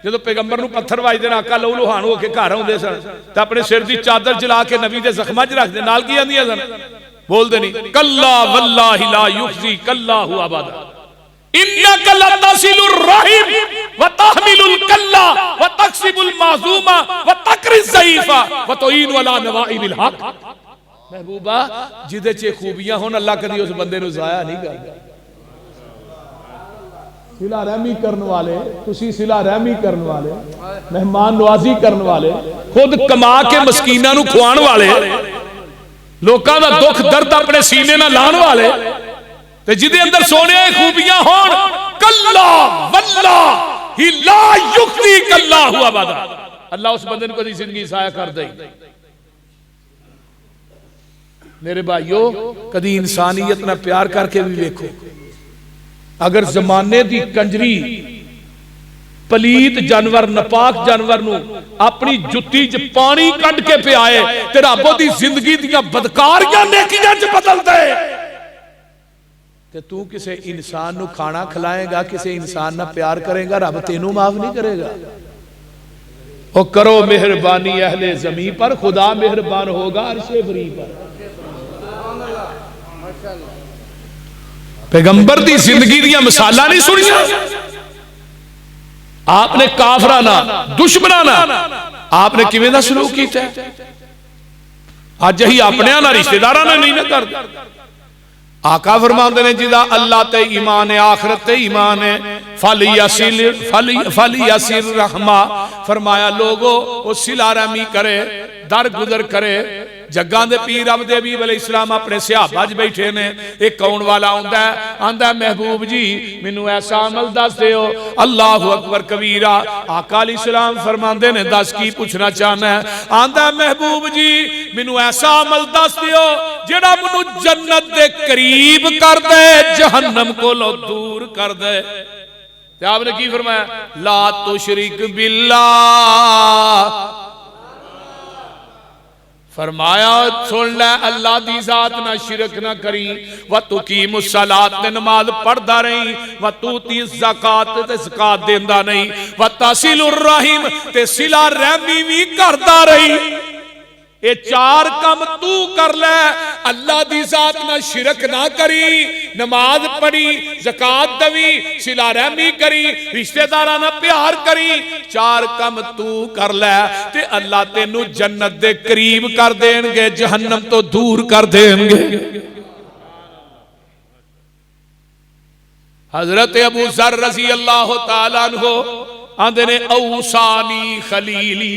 جدو پیغمبر نو پتھر واج دے آقا لہو لہان ہو کے گھر ہوندے سن تے اپنے سر دی چادر جلا کے نبی دے زخماں وچ رکھ دے نال کی آندیاں سن بول دے نہیں کلا واللہ لا یخزیک اللہ ابدا انک لتصل الرحم وتحمل الکلا وتکسب المعزوم وتقری الضعیف وتعین علی نوائب الحق محبوبہ جدے چے خوبیاں ہون اللہ کدی اس بندے نو ضائع نہیں کردا صلہ رحمی کرن والے تسی صلہ رحمی کرن والے مہمان نوازی کرن والے خود کما کے مسکیناں نو کھوان والے لوکاں دا دکھ درد اپنے سینے نہ لان والے تے جدے اندر سونے خوبیاں ہون کلا واللہ لا یخزیک اللہ ابدا اللہ اس بندے کو زندگی ضائع کر دے میرے بھائیو کدی انسانیت نہ پیار کر کے بھی دیکھو اگر زمانے دی کنجری پلیت جانور نپاک جانور نو اپنی جتی چ پانی کڈ کے پہ آئے تے رب دی زندگی دیاں بدکاریاں نیکیاں چ بدل دے تے تو کسے انسان نو کھانا کھلائے گا کسے انسان نہ پیار کرے گا رب تینوں معاف نہیں کرے گا او کرو مہربانی اہل زمین پر خدا مہربان ہوگا عرش بری پر پیغمبر دی زندگی دیا مثالہ نہیں سنیا آپ نے کافرانہ دشمنانہ آپ نے کیویں دا سلوک کیتا ہے آج ہی اپنے آنا رشتہ دارانہ نہیں نہ کر آقا فرماندے نے جدا اللہ تے ایمان ہے آخرت تے ایمان ہے فَلْيَسِرْ رَحْمَا فرمایا لوگو وہ صلہ رحمی کرے در گزر کرے جگاں دے پیر عبد ابی علیہ السلام اپنے صحابہ بیٹھے نے ایک کون والا آندہ محبوب جی منو ایسا عمل دس دے ہو اللہ اکبر کبیرہ آقا علیہ السلام فرماندے نے دس کی پوچھنا چاہنا ہے آندہ محبوب جی منو ایسا عمل دس دے ہو جڑا منو جنت دے قریب کر دے جہنم کو لو دور کر دے تو آپ نے کی فرمایا لا تشرک باللہ فرمایا سن لے اللہ دی ذات نہ شرک نہ کری وَتُقِيمُ الصَّلَاةَ نماز پڑھدا رہی وَتُؤْتِي الزَّكَاةَ تے زکات دیندا نہیں وَتَصِلُ الرَّحِمَ تے صلہ رحمی بھی کردا رہی یہ چار کم تو کر لے اللہ دی ذات نہ شرک نہ کری نماز پڑھی زکات دوی صلہ رحمی کری رشتہ دارانہ پیار کری چار کم تو کر لے تے اللہ تینو جنت دے قریب کر دیں گے جہنم تو دور کر دیں گے حضرت ابو ذر رضی اللہ تعالیٰ عنہ آندے نے اوصانی خلیلی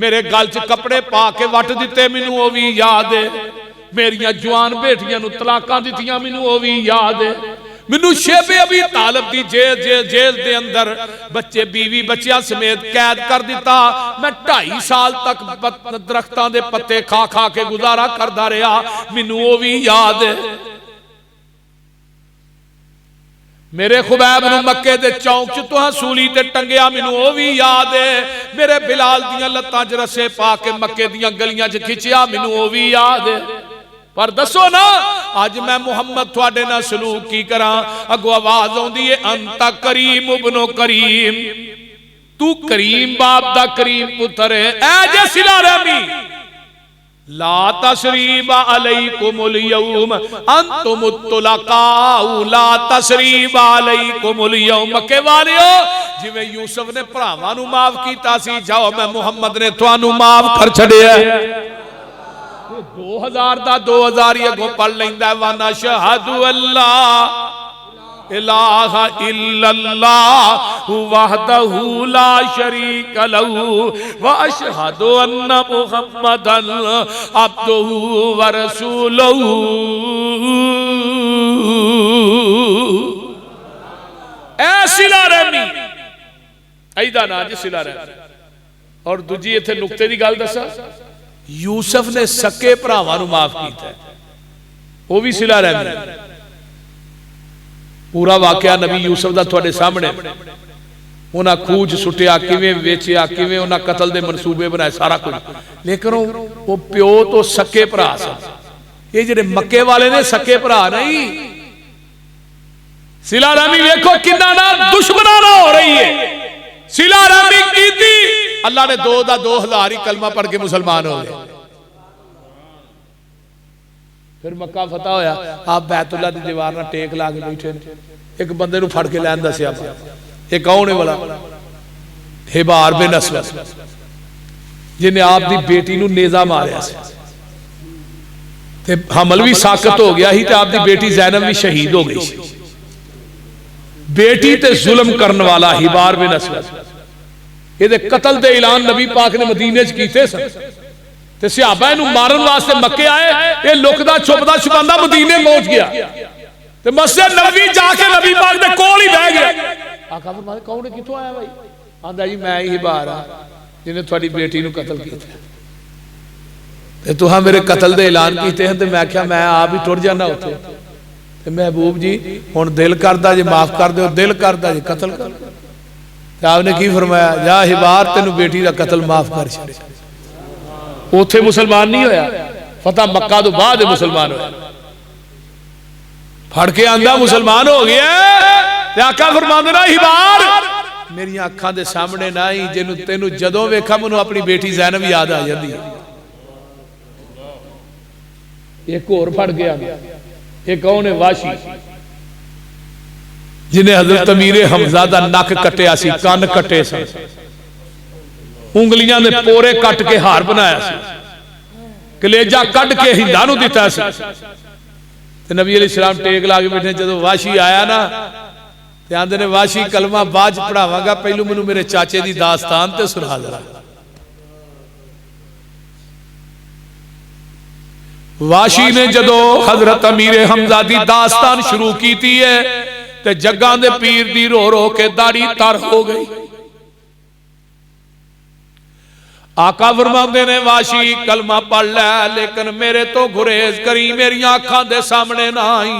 میرے گل چ کپڑے پا کے وٹ دیتے مینوں او وی یاد ہے، میریاں جوان بیٹیاں نو طلاقاں دتیاں مینوں او وی یاد ہے، مینوں شیب ابی طالب دی جیل دے اندر بچے بیوی بچیاں سمیت قید کر دیتا، میں 2.5 سال تک درختاں دے پتے کھا کھا کے گزارا کردا رہا، مینوں او وی یاد ہے۔ میرے خبیب نو مکے دے چونک چ تو سولی تے ٹنگیا مینوں او وی یاد ہے، میرے بلال دیاں لتاں چ رسے پا کے مکے دیاں گلیاں چ کھچیا مینوں او وی یاد ہے۔ پر دسو نا آج میں محمد تھوڑے نہ سلوک کی کراں، اگو آواز ہوندی ہے انت کریم ابن کریم، تو کریم باپ دا کریم پتر ہے، اے جے صلہ رحمی لا تسریب علیکم اليوم انتم الطلقاء لا تسریب علیکم اليوم، مکے والیو جی میں یوسف نے بھراواں نو معاف کیتا سی، جاؤ میں محمد نے تانوں معاف کر چھڈیا ہے۔ 2000 دا 2000 ہی اگوں پڑھ لیندا ہے، وَنَشْهَدُ أَلَّا إِلَٰهَ إِلَّا اللَّهُ وَحْدَهُ لَا شَرِيكَ لَهُ وَأَشْهَدُ أَنَّ مُحَمَّدًا عَبْدُهُ وَرَسُولُهُ۔ اے صلہ رحمی ایدہ نا جی صلہ رحمی۔ اور دوجی ایتھے نکتے دی گل دسا، یوسف نے سکے بھراواں نو معاف کیتا ہے، وہ بھی صلہ رحمی۔ پورا واقعہ نبی یوسف دا تھوڑے سامنے، انہاں کھوج سٹیا کیویں ویچیا کیویں انہاں قتل دے منصوبے بنائے سارا کچھ، لیکن وہ پیو تو سکے بھرا سن، یہ جڑے مکے والے نے سکے بھرا نہیں۔ صلہ رحمی دیکھو کتنا نا دشمنانہ ہو رہی ہے، صلہ رحمی کی تھی، اللہ نے 2000 ہی کلمہ پڑھ کے مسلمان ہو گئے۔ پھر مکہ فتح ہویا، آپ بیت اللہ دی دیوار نہ ٹیک لا کے بیٹھے، ایک بندے نو پھڑ کے لین دسیا، ایک آنے والا حبار بن اسود جنہیں آپ دی بیٹی نو نیزہ ماریا سے، حمل بھی ساکت ہو گیا ہی تے آپ دی بیٹی زینب بھی شہید ہو گئی سی، بیٹی تے ظلم کرن والا حبار بن اسود، یہ دے قتل دے اعلان نبی پاک نے مدینے چ کیتے سن، تے صحابہ انہوں مارن واسطے مکے آئے، یہ لکدا چھپدا چھپاندہ مدینے پہنچ گیا، تے مسجد نبوی جا کے نبی پاک دے کول ہی بہ گیا۔ آقا فرماتے کون ہے کتوں آیا بھائی؟ آندا جی میں ہی بار ہاں جنہیں تھوڑی بیٹی نو قتل کیتا ہے، تے تو ہاں میرے قتل دے اعلان کیتے ہیں، تے میں کیا میں آپ ہی ٹر جانا ہوتے، تے محبوب جی ہن دل کردہ جی معاف کر دے، دل کردہ جی قتل کر دے۔ تے آپ نے کی فرمایا، جا حبار تینو بیٹی دا قتل معاف کر چھڑے، اوتھے مسلمان نہیں ہویا، فتح مکہ تو بعد مسلمان ہویا، پھڑ کے آندہ مسلمان ہو گیا۔ تے آقا فرماندے نا حبار میری آنکھاں دے سامنے نہ ہی جنوں تینو جدوں ویکھا منوں اپنی بیٹی زینب یاد آ جاندی ہے۔ ایک اور پھڑ گیا، ایک کون ہے واشی جنہیں حضرت امیر حمزہ دا نک کٹیا سی، کان کٹے سی، انگلیاں نے پورے کٹ کے ہار بنایا سی، کلیجہ کٹ کے ہندانو دیتا سی، نبی علیہ السلام ٹیک لاغے بیٹھے جدو واشی آیا نا، تے آندے نے واشی کلمہ باج پڑھاواں گا، پہلو منو میرے چاچے دی داستان تے سنا ذرا۔ واشی نے جدو حضرت امیر حمزہ دی داستان شروع کی تھی ہے، تے جگاں دے پیر دی رو رو کے داڑھی تر ہو گئی۔ آقا فرماندے نے واشی کلمہ پڑھ لے لیکن میرے تو گریز کری، میری آنکھاں دے سامنے نہ آئی۔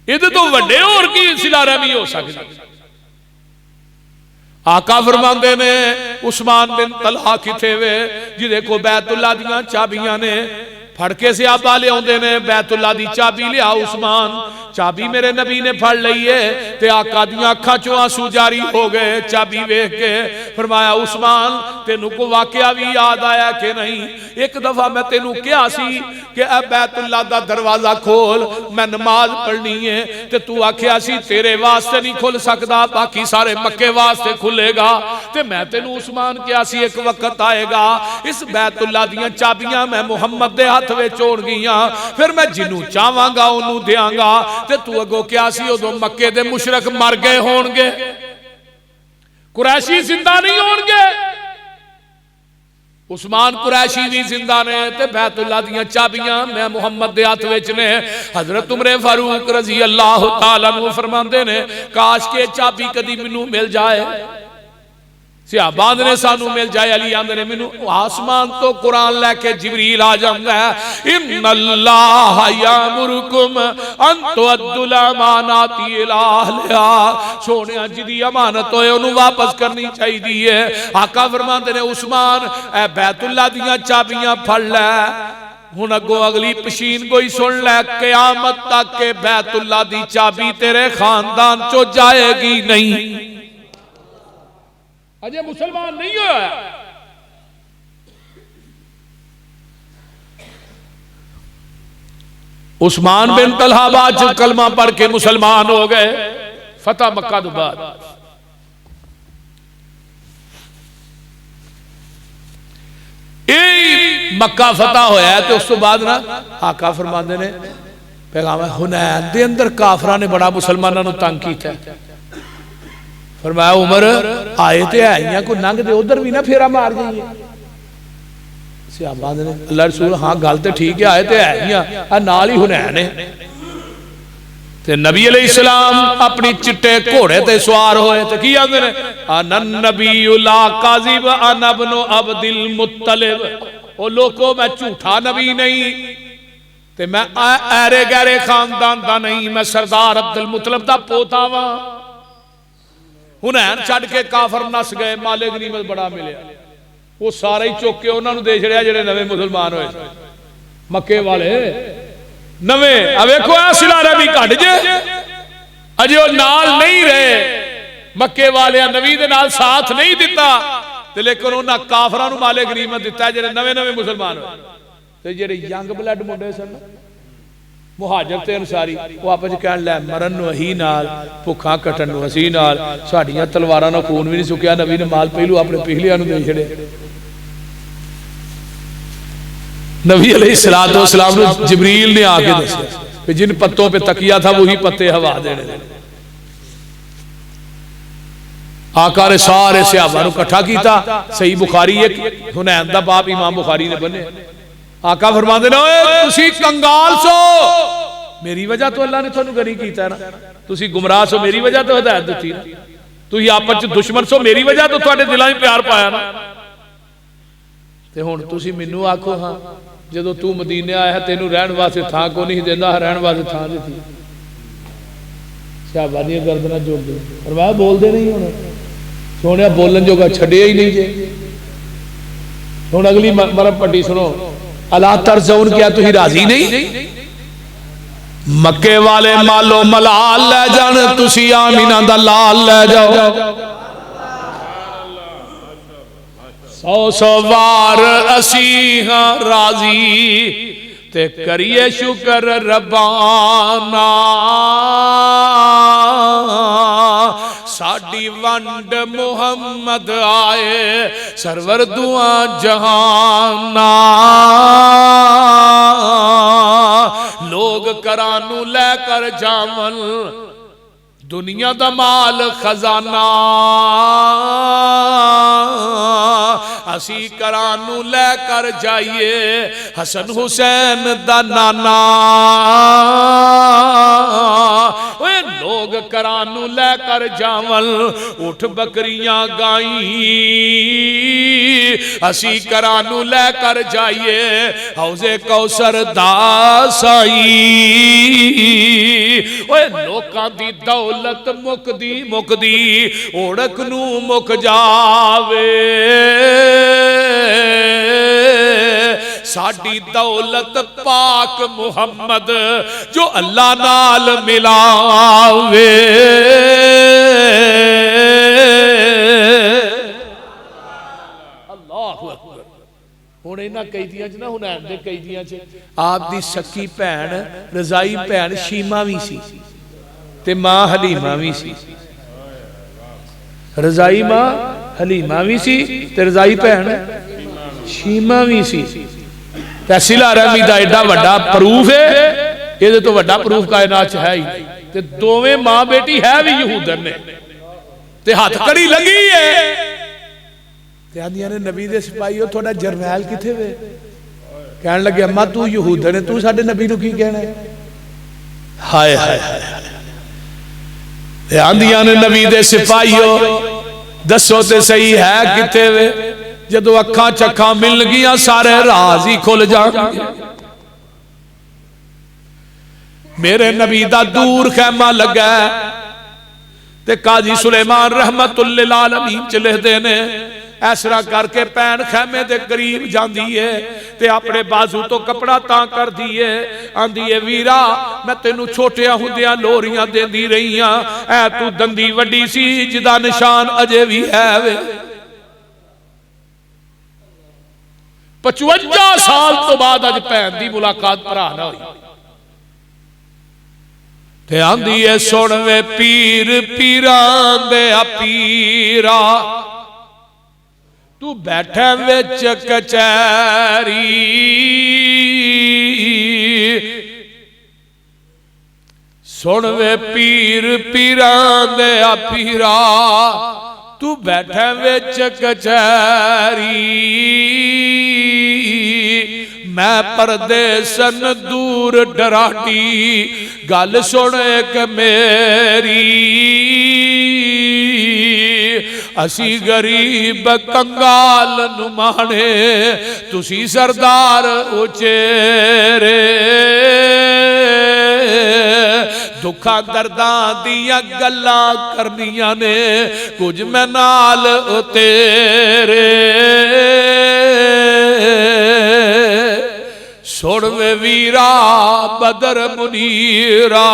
یہ تو وڈے اور کی صلہ رحمی ہو سکتی۔ آقا فرماندے نے عثمان بن طلحہ کتے وے جی دیکھو بیت اللہ دیاں چابیاں نے، پھڑکے سے آپ آلے ہوندے نے بیت اللہ دی چابی لیا عثمان، چابی میرے نبی نے پھڑ لئیے، تے آقا دیاں اکھاں چوں آنسو جاری ہو گئے، چابی ویکھ کے فرمایا عثمان تینو کو واقعہ بھی یاد آیا کہ نہیں؟ ایک دفعہ میں تینو کیا سی کہ اے بیت اللہ دا دروازہ کھول میں نماز پڑھنی ہے، تے تو آکھیا سی تیرے واسطے نہیں کھل سکدا باقی سارے مکے واسطے کھلے گا، تے میں تینو عثمان کیا سی ایک وقت آئے گا اس بیت اللہ دیاں چابیاں میں محمد دے ہاتھ وے چھوڑ گئیاں، پھر میں جنوں چاہواں گا انہوں دیاں گا، تے تو اگو کیا سی ادو مکے دے مشرک مر گئے ہون گے، قریشی زندہ نہیں ہون گے، عثمان قریشی بھی زندہ نے تے بیت اللہ دیاں چابیاں میں محمد دے ہاتھ وچ نے. حضرت عمر فاروق رضی اللہ تعالیٰ عنہ فرماندے نے کاش کے چابی کدی منوں مل جائے. صحابہ نے سانو مل جائے. علی آندے نے منوں آسمان تو قرآن لے کے جبریل آ جاندا ہے ان اللہ یامرکم ان تؤدوا الامانات الی اہلھا. سونیا جدی امانت ہوئے انہوں واپس کرنی چاہیے. آقا فرماندے نے عثمان اے بیت اللہ دیاں چابیاں پھڑ لے. ہن اگوں اگلی پشین کوئی سن لے قیامت تک کہ بیت اللہ دی چابی تیرے خاندان چو جائے گی نہیں. اجے مسلمان نہیں ہویا. عثمان بن طلحہ بعد کلمہ پڑھ کے مسلمان ہو گئے. فتح مکہ دے بعد مکہ فتح ہویا ہے تو اس تو بعد نا آقا فرماندے نے پیغام حنین دے اندر کافران نے بڑا مسلمانوں نے تنگ کیتا ہے. فرمایا عمر آئے تے آئیاں کو ننگ دے ادھر بھی نہ پھیرا مار جائیے. صحابہ نے اللہ رسول ہاں گل تے ٹھیک ہے آئے تے آئیاں نال ہی حنین ہے. تے نبی علیہ السلام اپنی چٹے گھوڑے تے سوار ہوئے تے کی آندے نے انا النبی لا کاذب انا ابن عبد المطلب. او لوگوں میں جھوٹا نبی نہیں تے میں ایرے گہرے خاندان دا نہیں میں سردار عبد المطلب دا پوتا ہاں. حنین چھڑ کے کافر نس گئے. مال غنیمت بڑا ملیا. وہ سارے ہی چوک کے انہوں نے دے چھڑیا جڑے نوے مسلمان ہوئے مکے والے نوے. اب ویکھو اے سلارہ بھی کٹ جے اجے وہ نال نہیں رہے مکے والے نبی دے نال ساتھ نہیں دیتا تے لیکن انہاں کافراں نوں مال غنیمت دیتا ہے جڑے نوے نوے مسلمان ہوئے. تے جڑے ینگ بلڈ منڈے سن مہاجر تے انصاری وہ آپس کہن لے مرن نو اہی نال بھکھاں کٹن نو اسی نال ساڈیاں تلواراں نال خون بھی نہیں سکیا. نبی نے مال پہلو اپنے پہلیاں نو دے چھڑے. نبی علیہ السلام نے جبریل نے آ کے دسیا کہ جن پتوں پہ تکیا تھا وہی پتے ہوا دینے. آقا نے سارے صحابہ نو کٹھا کیتا. صحیح بخاری ایک حنین دا باب امام بخاری نے بنے. آقا فرماندے نے اوے تسی کنگال سو میری وجہ تو اللہ نے تھانوں غنی کیتا ہے نا. تسی گمراہ سو میری وجہ تو ہدایت دتی نا. تسی آپس وچ دشمن سو میری وجہ تو تواڈے دلاں وچ پیار پایا نا. تے ہن تسی مینوں آکھو ہاں جدوں تو مدینے آیا ہے تینوں رہن واسطے تھاں کو نہیں دیندا رہن واسطے تھاں دتی. صحابہ دی گردناں جوڑ دے فرمایا بول دے نہیں ہن سونیا بولن جوگا چھڈیا ہی نہیں جے. ہن اگلی مرم پٹی سنو الا ترضون کیا تسی راضی نہیں مکے والے مالو ملال لے جان تسی آمینہ دا لال لے جاؤ. سو سو وار اسی ہاں راضی تے کریے شکر ربانا ساڈی ونڈ محمد آئے سرور دعا جہانا. لوگ کرانو لے کر جامل دنیا دا مال خزانہ اسی کرانو لے کر جائیے حسن حسین دا نانا. لوگ کرانو لے کر جاول اٹھ بکریاں گائیں اسی کرانو لے کر جائیے حوض کوثر دا سائی. لوکاں دی دولت مک دی اوڑک نو مک جاوے ساڈی دولت پاک محمد جو اللہ نال ملاوے. اللہ اکبر. ہن انہاں قیدیاں چ نہ حنین دے قیدیاں چ آپ دی سکی بہن رضائی بہن شیمہ وی سی تے ماں حلیمہ وی سی. رضائی ماں حلیمہ وی سی تے رضائی بہن شیمہ وی سی. صلہ رحمی دا ایڈا وڈا پروف ہے یہ تو وڈا پروف کائنات ہے ہی. تے دوویں ماں بیٹی ہے بھی یہودن نے تے ہاتھ کڑی لگی ہے تے آندیاں نے نبی دے سپاہیو تھوڑا جرنیل کتھے وے؟ کہنے لگے اماں تو یہودن ہے، تو ساڑھے نبی نو کی کہنا ہے؟ ہائے ہائے ہائے، تے آندیاں نے نبی دے سپاہیو دسو تے صحیح ہے کتھے وے؟ جدو اکھاں چکھاں مل گیا سارے راز ہی کھل جان گے۔ میرے نبی دا دور خیمہ لگا ہے تے قاضی سلیمان رحمت اللہ العالمین چلے دینے ایسرا کر کے پین خیمے دے قریب جان دیئے تے اپنے بازو تو کپڑا تاں کر دیئے آن دیئے ویرا میں تینو چھوٹیاں ہندیاں لوریاں دے دی رہیاں اے تو دندی وڈی سی جدا نشان اجے بھی ہے وے 55 سال تو بعد اج پین دی ملاقات پر آنا ہوئی تے آن دیئے سنوے پیر پیران دے پیرا تو بیٹھے وچ کچہری سنوے پیر پیران دے پیرا تو بیٹھے وچ کچہری میں پردیسن دور ڈراٹی گل سن ایک میری اسی غریب کنگال نمانے تسی سردار اچیرے دکھا دردان دیا گلا کرنیاں نے کچھ میں نال تیرے سوڑوے ویرا بدر منیرا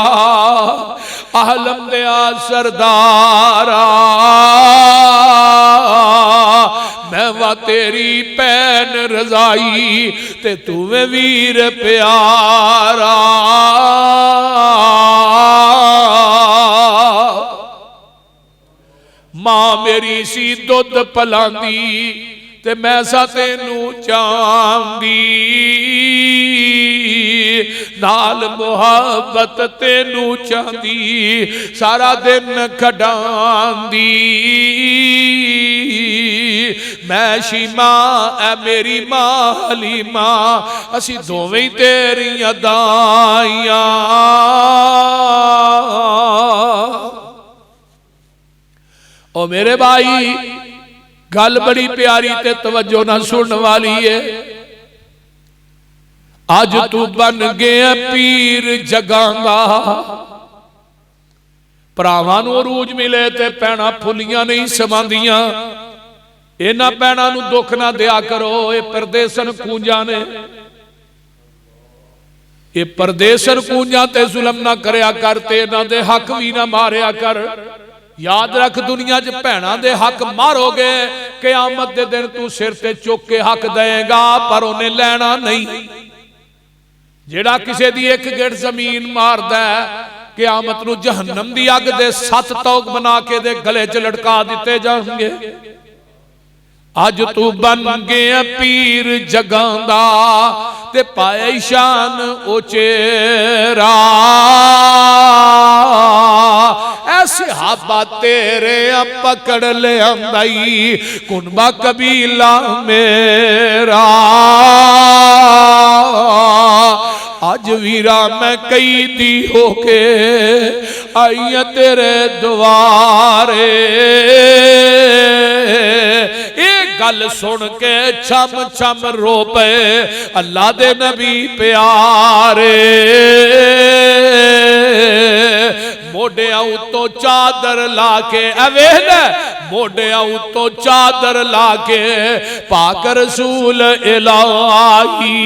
اہلم دیا سردارا میں وہ تیری پین رضائی تے تمہیں ویر پیارا ماں میری سی دودھ پلاندی تے میں سا تینو چاندی نال محبت تینو چاندی سارا دن کھڑاندی میں شیماں اے میری ماں حلیمہ اسی دوویں تیری ادائیاں او میرے بھائی گل بڑی پیاری تے توجہ نہ سن والی ہے آج تو بن گیا پیر جگانگا پراوانو روج ملے تے پینا پھولیاں نہیں سماندیاں اینا پینا نو دکھ نہ دیا کرو اے پردیسن کونجا نے اے پردیسن کونجا تے ظلم نہ کریا کرتے نہ دے حق بھی نہ ماریا کر یاد رکھ دنیا جب پینا دے حق مارو گے قیامت دے دن تو سر تے چوک کے حق دے گا پر انہیں لینا نہیں جیڑا کسے دی ایک گڑ زمین مار دے قیامت نو جہنم دی آگ دے 7 توق بنا کے دے گلے چ لڑکا دیتے جائیں گے آج تو بن گیا پیر جگاندہ تے پائے شان اوچیرا ایسے صحابہ تیرے پکڑ لے اندائی کنبہ قبیلہ میرا آج ویرا میں کئی دی ہو کے آئیے تیرے دوارے ایک گل سن کے چھم چھم رو پے اللہ دے نبی پیارے موڑے آؤ تو چادر لاکے اوہن موڑے آؤ تو چادر لاکے پاک رسول الہی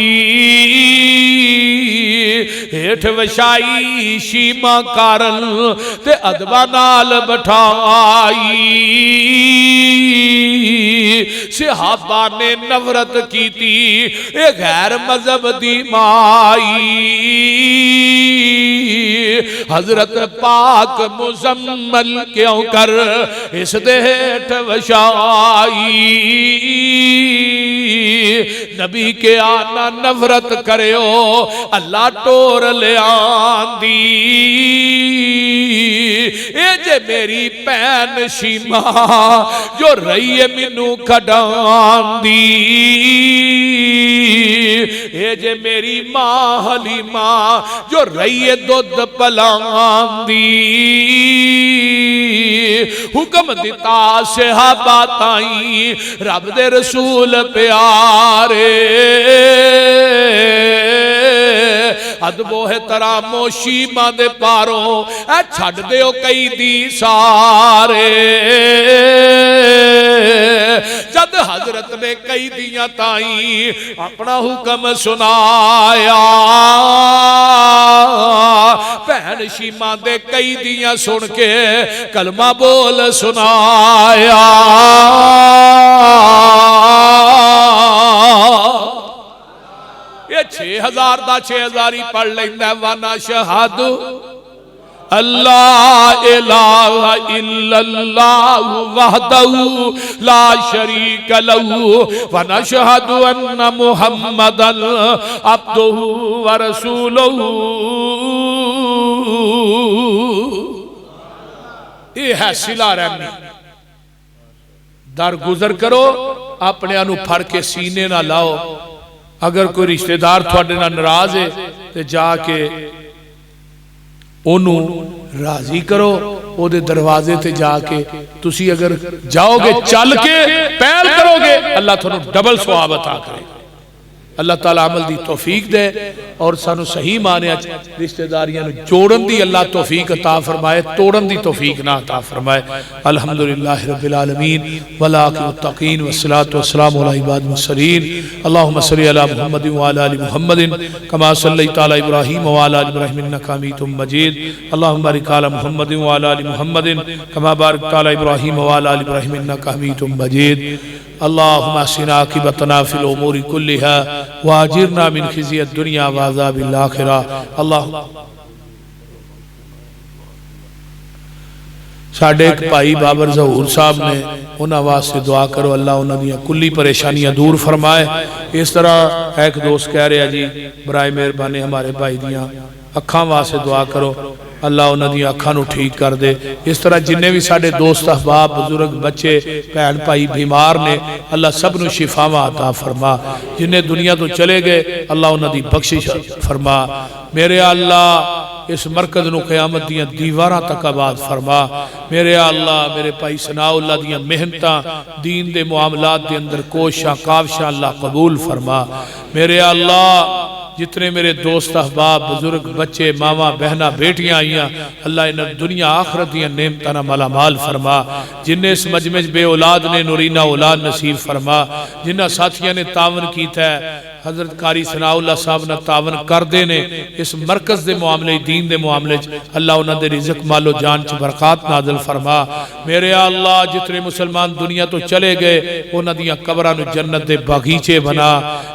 ہیٹھ وشائی شیمہ کارل تے ادبہ نال بٹھائی صحابہ نے نفرت کی تھی ایک غیر مذہب دی مائی حضرت پاک مزمل کیوں کر اس دے ہیٹھ وشائی نبی کے آنا نفرت کریو اللہ ٹور لے آندی اے جے میری پین شیما جو رہی ہے منو کھڈان دی اے جے میری ماں حلیمہ جو رہی ہے دودھ پلان دی حکم دیتا صحابہ تائیں رب دے رسول پیارے ادب و احترام و شیما دے پاروں اے چھڑ دیو کئی دی سارے جد حضرت نے کئی دیاں تائیں اپنا حکم سنایا بہن شیما دے کئی دیاں سن کے کلمہ بول سنایا یہ 6000 دا 6000 ہی پڑھ لیندہ وانا شہد اللہ الہ الا اللہ وحدہ لا شریک لہ ونشہد ان محمد عبدہ ورسولہ یہ ہے صلہ رحمی در گزر کرو اپنے انو پھڑ کے سینے نہ لاؤ اگر کوئی رشتہ دار تھوڑے نہ ناراض ہے تو جا کے انہوں راضی کرو او دے دروازے تے جا کے تسی اگر جاؤ گے چل کے پہل کرو گے اللہ تھوڑا ڈبل ثواب عطا کرے گا اللہ تعالیٰ عمل دی توفیق دے اور سانو صحیح مانے رشتہ داریاں جوڑن دی اللہ توفیق عطا فرمائے توڑن دی توفیق نہ عطا فرمائے الحمدللہ رب العالمین والعاقب التقین والصلاة والسلام علی عباد المرسلین اللہم صلی علی محمد وعلی آل محمد کما صلیت علی ابراہیم وعلی آل ابراہیم انکا حمید مجید اللہم بارک علی محمد وعلی آل محمد کما بارکت علی ابراہیم وعلی آل ابراہیم انکا حمید مجید اللہم احسن عاقبتنا فی الامور کلہا واجرنا من خزی الدنیا وعذاب الاخرہ اللہم ساڑھے ایک بھائی بابر ظہور صاحب نے انہاں واسطے دعا کرو اللہ انہاں دیا کلی پریشانیاں دور فرمائے اس طرح ایک دوست کہہ رہے ہیں جی برائے مہربانی ہمارے بھائی دیا اکھاں واسطے دعا کرو اللہ انہاں دی اکھاں نو ٹھیک کر دے اس طرح جنہیں بھی ساڑھے دوست احباب بزرگ بچے بہن بھائی بیمار نے اللہ سب نو شفاواں عطا فرما جنہیں دنیا تو چلے گئے اللہ انہاں دی بخشش فرما میرے اللہ اس مرکز نو قیامت دیاں دیواراں تک آباد فرما میرے اللہ میرے پائی ثناء اللہ دیاں محنتاں دین دے معاملات دے اندر کوشاں کاوشاں اللہ قبول فرما میرے اللہ جتنے میرے دوست احباب بزرگ بچے ماما بہنہ بیٹیاں آئیاں اللہ انہیں دنیا آخرت دیاں نعمتاں مالا مال فرما جنہیں اس مجمع بے اولاد نے نورینہ اولاد نصیب فرما جنہ ساتھیاں نے تعاون کیتا ہے حضرت قاری ثناء اللہ صاحب نے تعاون کر دینے اس مرکز دے معاملے دین دے معاملے اللہ انہاں دے رزق مال و جان چ برکات نازل فرما میرے اللہ جتنے مسلمان دنیا تو چلے گئے انہاں دیاں قبراں نو جنت دے باغیچے بنا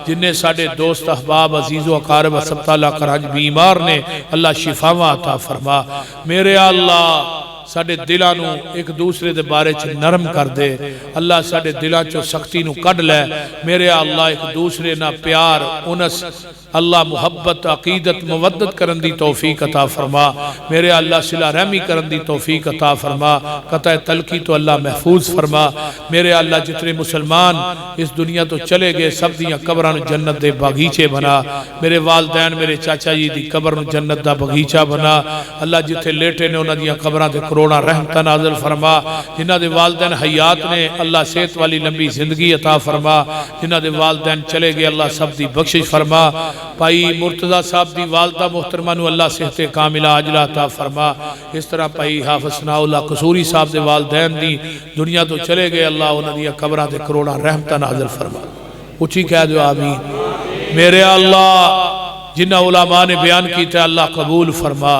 جنہیں ساڑھے دوست احباب عزیز و اقارب سب تعالیٰ کرانج بیمار نے اللہ شفاواں عطا فرما میرے اللہ ساڑھے دلانو ایک دوسرے دے بارے چھ نرم کر دے اللہ ساڑھے دلان چو سختی نو کڑ لے میرے اللہ ایک دوسرے نا پیار انس اللہ محبت عقیدت مودت کرن دی توفیق عطا فرما میرے اللہ صلح رحمی کرن دی توفیق عطا فرما قطع تلقی تو اللہ محفوظ فرما میرے اللہ جتنے مسلمان اس دنیا تو چلے گئے سب دیاں قبران جنت دے باغیچے بنا میرے والدین میرے چاچا جی دی قبر جنت دا باغیچہ بنا اللہ جتنے لیٹے نے انہاں دیاں قبران دے کروڑا رحمتہ نازل فرما جنہ دے والدین حیات نے اللہ صحت والی لمبی زندگی عطا فرما جنہ دے والدین چلے گئے اللہ سب دی بخشش فرما پائی مرتضی صاحب دی والدہ محترمہ نو اللہ صحت کاملہ عاجلہ عطا فرما اس طرح پائی حافظ ثناء اللہ قصوری صاحب دے والدین دی دنیا تو چلے گئے اللہ انہاں دی قبرہ دے کروڑا رحمتہ نازل فرما اچھی کہہ دو آمین میرے اللہ جنہ علماء نے بیان کیتا اللہ قبول فرما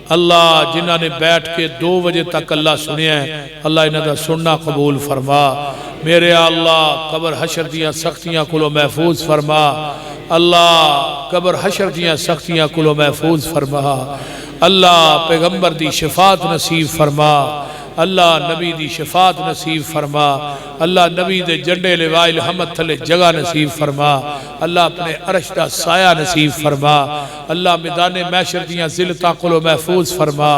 اللہ جنہ نے بیٹھ کے 2 بجے تک اللہ سنے ہیں اللہ انہاں دا سننا قبول فرما میرے اللہ قبر حشر دیاں سختیاں کلو محفوظ فرما اللہ قبر حشر دیاں سختیاں کلو محفوظ فرما اللہ پیغمبر دی شفاعت نصیب فرما اللہ نبی دی شفاعت نصیب فرما، اللہ نبی دے جنڈے لواء الحمد تھلے جگہ نصیب فرما، اللہ اپنے عرش دا سایہ نصیب فرما، اللہ میدان محشر دیاں ذلتاں کولوں محفوظ فرما،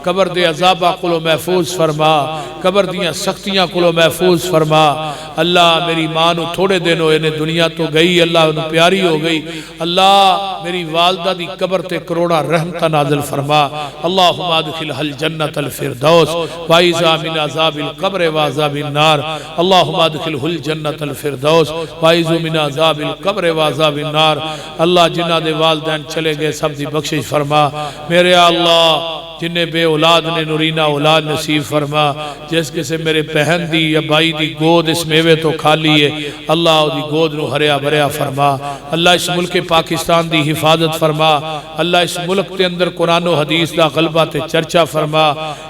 قبر دے عذاباں کولوں محفوظ فرما، قبر دیاں سختیاں کولوں محفوظ فرما۔ اللہ میری ماں نو تھوڑے دن ہوئے نے دنیا تو گئی، اللہ انہوں پیاری ہو گئی، اللہ میری والدہ دی قبر تے کروڑا رحمتہ نازل فرما، اللہم ادخلھا الجنۃ الفردوس وعیذھا من عذاب القبر وعذاب النار، اللہم ادخلھا الجنۃ الفردوس وعیذھا من عذاب القبر وعذاب النار۔ اللہ جنہ دے والدین چلے گئے سب دی بخشش فرما، میرے اللہ جنہیں بے اولاد نے نورینہ اولاد نصیب فرما، جس کسے میرے بہن دی یا بھائی دی گود اس میوے تو کھا لیے، اللہ دی گود نو ہریا بھریا فرما، اللہ اس ملک پاکستان دی حفاظت فرما، اللہ اس ملک تے اندر قرآن و حدیث دا غلبہ تے چرچا فرما،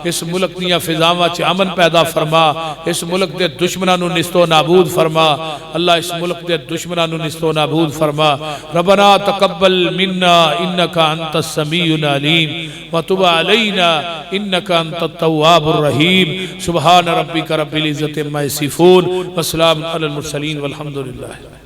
اس ملک دیاں فضاواں چ امن پیدا فرما، اس ملک دے دشمناں نو نست و نابود فرما، اللہ اس ملک دے دشمناں نو نست و نابود فرما۔ ربنا تقبل منا انک انت السمیع العلیم وتب علینا انک انت التواب الرحیم۔ سبحان ربک رب العزت عما یصفون وسلام علی المرسلین والحمد للہ۔